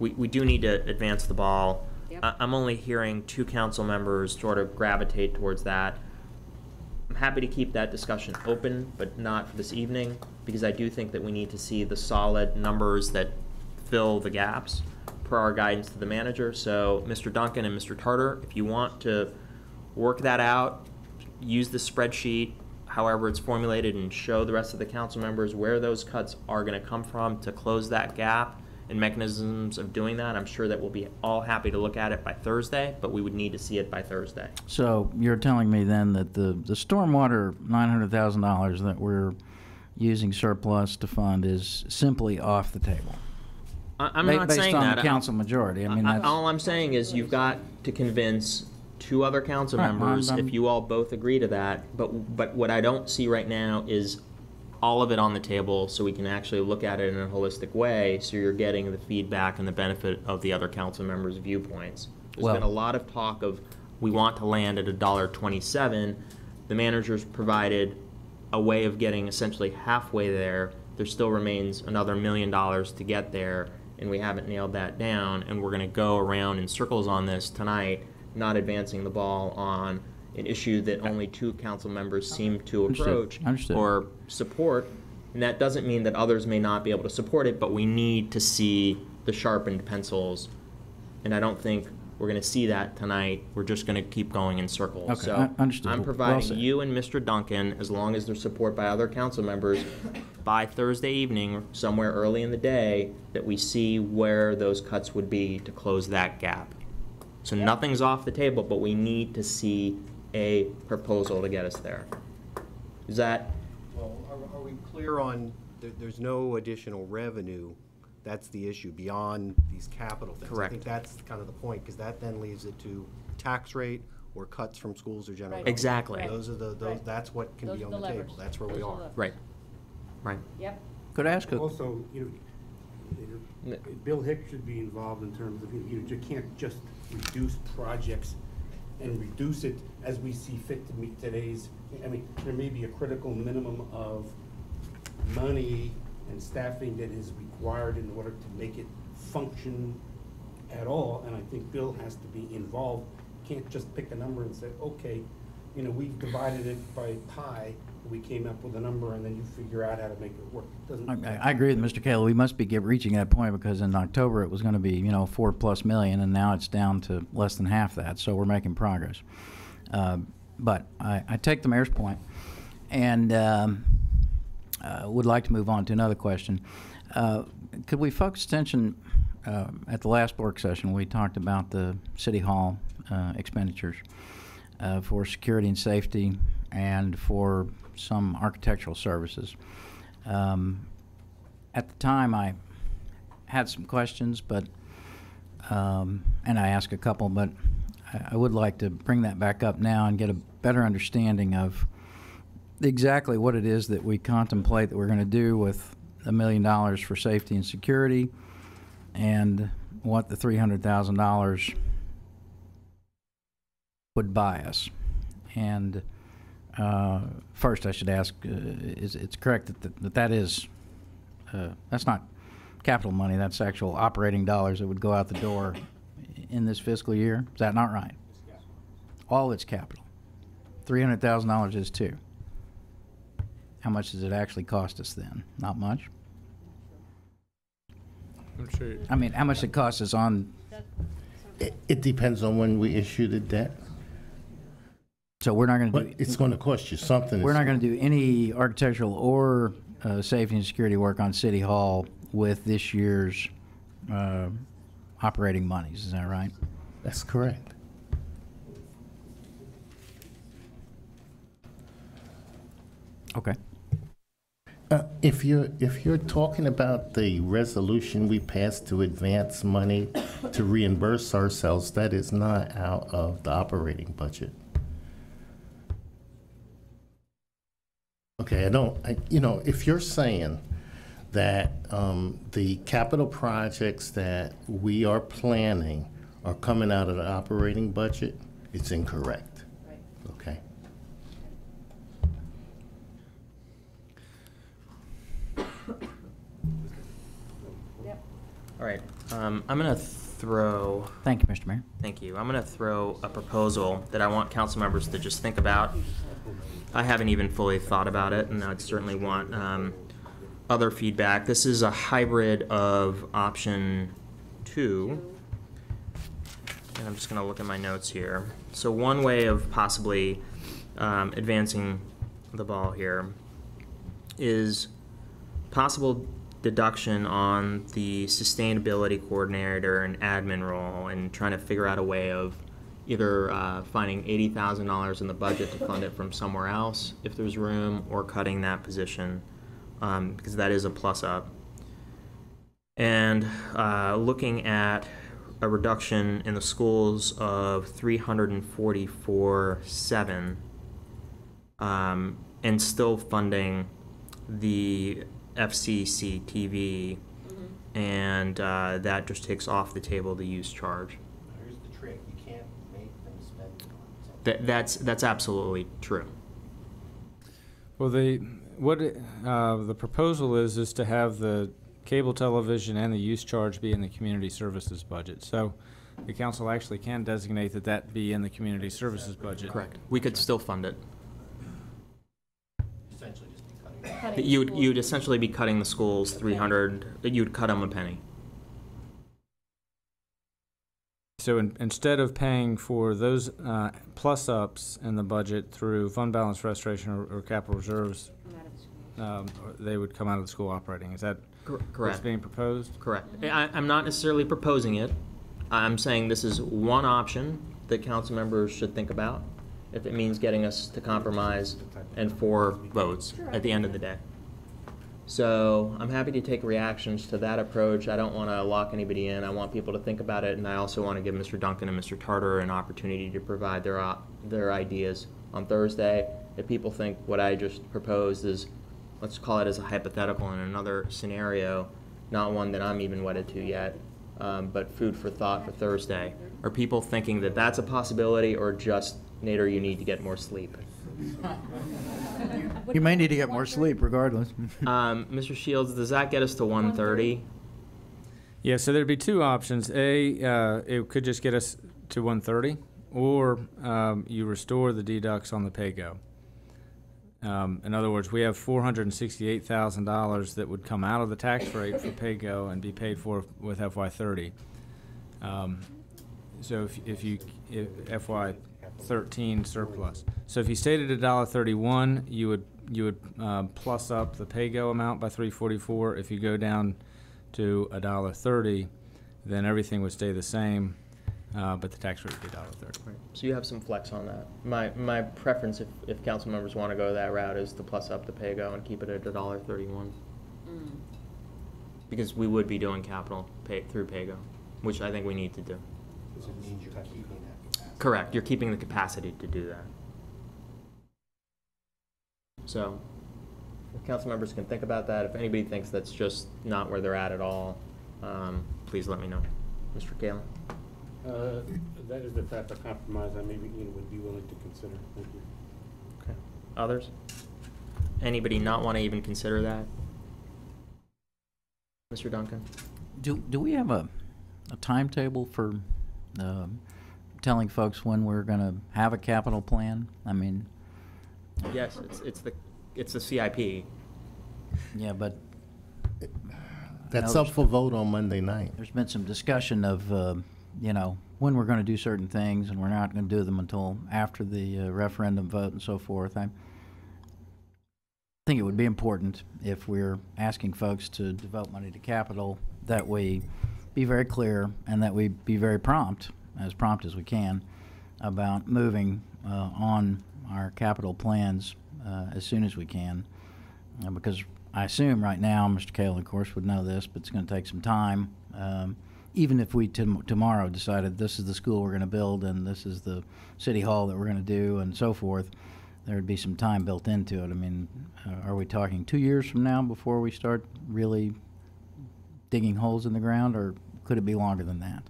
we do need to advance the ball. Yep. I'm only hearing 2 council members sort of gravitate towards that. I'm happy to keep that discussion open, but not for this evening, because I do think that we need to see the solid numbers that fill the gaps per our guidance to the manager. So Mr. Duncan and Mr. Tartar, if you want to work that out, use the spreadsheet, however it's formulated, and show the rest of the council members where those cuts are going to come from to close that gap and mechanisms of doing that. I'm sure that we'll be all happy to look at it by Thursday, but we would need to see it by Thursday. So you're telling me then that the stormwater $900,000 that we're using surplus to fund is simply off the table? I'm not saying Based on that. the council majority, I mean, that's... All I'm saying is you've got to convince 2 other council Right, members I'm- if you all both agree to that. But what I don't see right now is all of it on the table so we can actually look at it in a holistic way, so you're getting the feedback and the benefit of the other council members' viewpoints. There's Well- been a lot of talk of we want to land at $1.27. The managers provided a way of getting essentially halfway there. There still remains another $1 million to get there, and we haven't nailed that down, and we're going to go around in circles on this tonight, not advancing the ball on an issue that only 2 council members seem to Understood. approach Understood. or support. And that doesn't mean that others may not be able to support it, but we need to see the sharpened pencils. And I don't think we're going to see that tonight. We're just going to keep going in circles. Okay, So understood. I'm Well providing said. you and Mr. Duncan, as long as there's support by other council members, by Thursday evening, somewhere early in the day, that we see where those cuts would be to close that gap. So nothing's off the table, but we need to see a proposal to get us there. Is that, Well, are we clear on, there's no additional revenue? That's the issue, beyond these capital things. Correct. I think that's kind of the point, because that then leaves it to tax rate or cuts from schools or general. Right. government. Exactly. Those are Right. that's what can Those be are on the the levers. table. That's where we Those are are. the levers. right, right. Yep. Could I ask a... Also, Bill Hicks should be involved in terms of, you can't just reduce projects and reduce it as we see fit to meet today's, I mean, there may be a critical minimum of money and staffing that is required in order to make it function at all, and I think Bill has to be involved. Can't just pick a number and say, okay, we've divided it by pi, we came up with a number, and then you figure out how to make it work. Doesn't. I agree with Mr. Kaler. We must be reaching that point, because in October it was going to be, $4+ million, and now it's down to less than half that. So we're making progress. But I take the mayor's point, and would like to move on to another question. Could we focus attention at the last work session? We talked about the city hall expenditures for security and safety, and for some architectural services. At the time, I had some questions, but and I asked a couple, but I would like to bring that back up now and get a better understanding of exactly what it is that we contemplate that we're going to do with $1 million for safety and security, and what the $300,000 would buy us. And First, I should ask, it's correct that is, that's not capital money, that's actual operating dollars that would go out the door in this fiscal year? Is that not right? All it's capital. $300,000 is too. How much does it actually cost us then? Not much? I'm sure. I mean, how much it costs us on, It depends on when we issue the debt, so we're not going to but do, it's going to cost you something. we're not going to do any architectural or safety and security work on City Hall with this year's operating monies, is that right? That's correct. Okay. If you're talking about the resolution we passed to advance money to reimburse ourselves, that is not out of the operating budget. Okay, if you're saying that the capital projects that we are planning are coming out of the operating budget, it's incorrect. Right. Okay. Yep. All right, I'm gonna throw, Thank you, Mr. Mayor. thank you, I'm gonna throw a proposal that I want council members to just think about. I haven't even fully thought about it, and I'd certainly want other feedback. This is a hybrid of option 2. And I'm just going to look at my notes here. So one way of possibly advancing the ball here is possible deduction on the sustainability coordinator and admin role, and trying to figure out a way of either finding $80,000 in the budget to fund it from somewhere else if there's room, or cutting that position, because that is a plus up. And looking at a reduction in the schools of 344.7, and still funding the FCC TV, and that just takes off the table the use charge. Here's the trick, you can't make them spend That's absolutely true. Well, the proposal is to have the cable television and the use charge be in the community services budget. So the council actually can designate that be in the community services budget. Correct. We could still fund it. Essentially just be cutting. You'd essentially be cutting the schools 300. You'd cut them a penny. So instead of paying for those plus ups in the budget through fund balance restoration or capital reserves, they would come out of the school operating. Is that correct? What's being proposed? Correct. I'm not necessarily proposing it. I'm saying this is one option that council members should think about, if it means getting us to compromise and 4 votes at the end of the day. So I'm happy to take reactions to that approach. I don't want to lock anybody in. I want people to think about it, and I also want to give Mr. Duncan and Mr. Tartar an opportunity to provide their ideas on Thursday. If people think what I just proposed is, let's call it as a hypothetical in another scenario, not one that I'm even wedded to yet, but food for thought for Thursday. Are people thinking that that's a possibility, or just, Nader, you need to get more sleep? You may need to get more sleep regardless. Mr. Shields, does that get us to 1:30? Yeah, so there'd be 2 options. It could just get us to 1:30, or you restore the deducts on the pay-go. In other words, we have $468,000 that would come out of the tax rate for pay-go and be paid for with FY30. So if FY13 surplus. So if you stayed at $1.31, you would plus up the pay-go amount by $344. If you go down to $1.30, then everything would stay the same, but the tax rate would be $1.30. Right. So you have some flex on that. My preference, if council members want to go that route, is to plus up the pay-go and keep it at $1.31. Because we would be doing capital through pay-go, which I think we need to do. Because it means you're keeping that capacity. Correct. You're keeping the capacity to do that. So, if council members can think about that. If anybody thinks that's just not where they're at all, please let me know. Mr. Galen? That is the type of compromise I maybe would be willing to consider. Thank you. Okay. Others? Anybody not want to even consider that? Mr. Duncan? Do we have a timetable for telling folks when we're going to have a capital plan? I mean, Yes, it's the CIP. yeah, but That's No, up for vote on Monday night. there's been some discussion of, when we're going to do certain things, and we're not going to do them until after the referendum vote and so forth. I think it would be important, if we're asking folks to devote money to capital, that we be very clear and that we be very prompt as we can, about moving on our capital plans as soon as we can. Because I assume right now, Mr. Kalen, of course, would know this, but it's going to take some time. Even if we tomorrow decided this is the school we're going to build and this is the city hall that we're going to do and so forth, there would be some time built into it. I mean, are we talking 2 years from now before we start really digging holes in the ground, or could it be longer than that?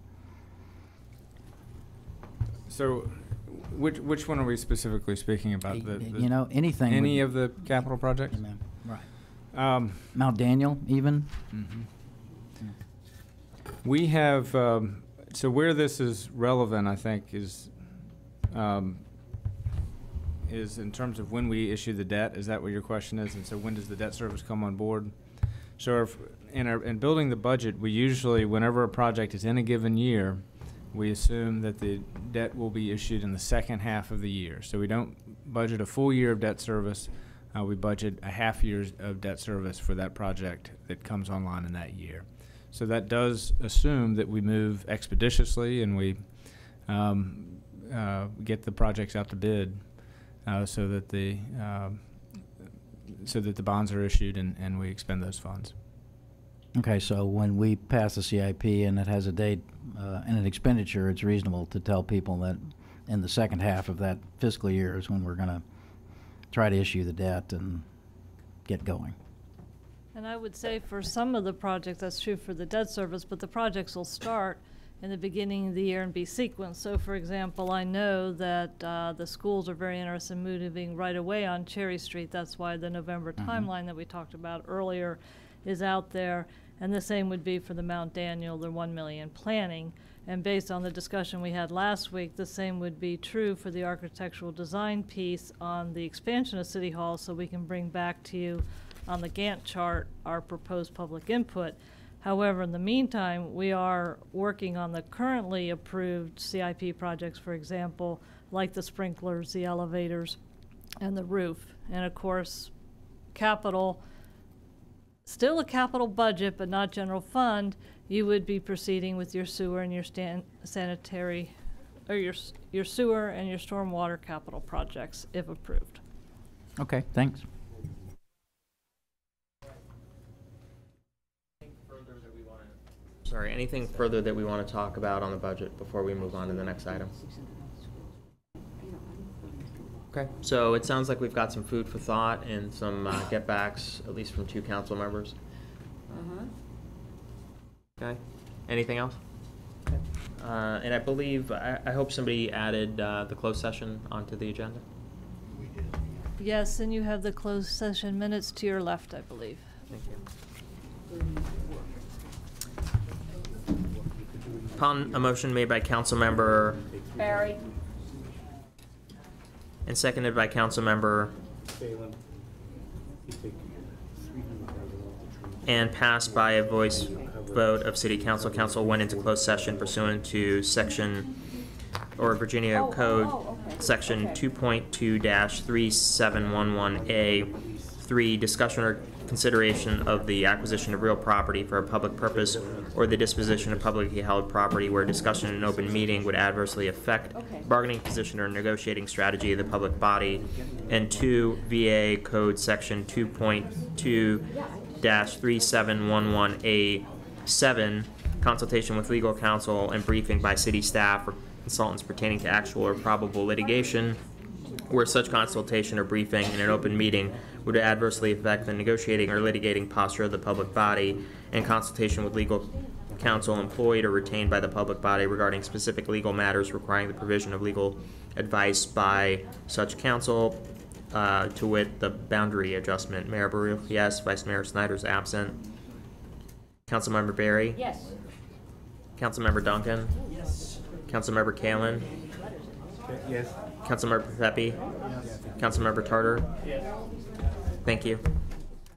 So, which one are we specifically speaking about? Anything. Any of the capital projects? Right. Mount Daniel, even? We have, so where this is relevant, I think, is in terms of when we issue the debt. Is that what your question is? And so when does the debt service come on board? So if, in building the budget, we usually, whenever a project is in a given year, we assume that the debt will be issued in the second half of the year. So we don't budget a full year of debt service. We budget a half year of debt service for that project that comes online in that year. So that does assume that we move expeditiously and we get the projects out to bid so that the bonds are issued and we expend those funds. Okay, so when we pass a CIP and it has a date and an expenditure, it's reasonable to tell people that in the second half of that fiscal year is when we're going to try to issue the debt and get going. And I would say for some of the projects, that's true for the debt service, but the projects will start in the beginning of the year and be sequenced. So for example, I know that the schools are very interested in moving right away on Cherry Street. That's why the November timeline that we talked about earlier is out there. And the same would be for the Mount Daniel, the 1 million planning. And based on the discussion we had last week, the same would be true for the architectural design piece on the expansion of City Hall, so we can bring back to you on the Gantt chart our proposed public input. However, in the meantime, we are working on the currently approved CIP projects, for example, like the sprinklers, the elevators, and the roof. And of course, capital, still a capital budget, but not general fund. You would be proceeding with your sewer and your sanitary, or your sewer and your stormwater capital projects, if approved. Okay, thanks. Sorry, anything further that we want to talk about on the budget before we move on to the next item? Okay, so it sounds like we've got some food for thought and some get-backs, at least from 2 council members. Okay, anything else? Okay. And I believe, I hope somebody added the closed session onto the agenda. Yes, and you have the closed session minutes to your left, I believe. Thank you. Upon a motion made by Councilmember Barry. and seconded by Councilmember and passed by a voice vote of City Council, council went into closed session pursuant to Virginia Code, Section 2.2-3711A, 3, discussion or consideration of the acquisition of real property for a public purpose or the disposition of publicly held property where discussion in an open meeting would adversely affect bargaining position or negotiating strategy of the public body, and 2, VA Code Section 2.2-3711A, 7, consultation with legal counsel and briefing by city staff or consultants pertaining to actual or probable litigation, where such consultation or briefing in an open meeting would adversely affect the negotiating or litigating posture of the public body, and consultation with legal counsel employed or retained by the public body regarding specific legal matters requiring the provision of legal advice by such counsel. to wit, the boundary adjustment. Mayor Baruch, yes. Vice Mayor Snyder's absent. Councilmember Barry? Yes. Councilmember Duncan? Yes. Councilmember Kalen? Yes. Councilmember Pepe? Councilmember Tartar? Yes. Thank you.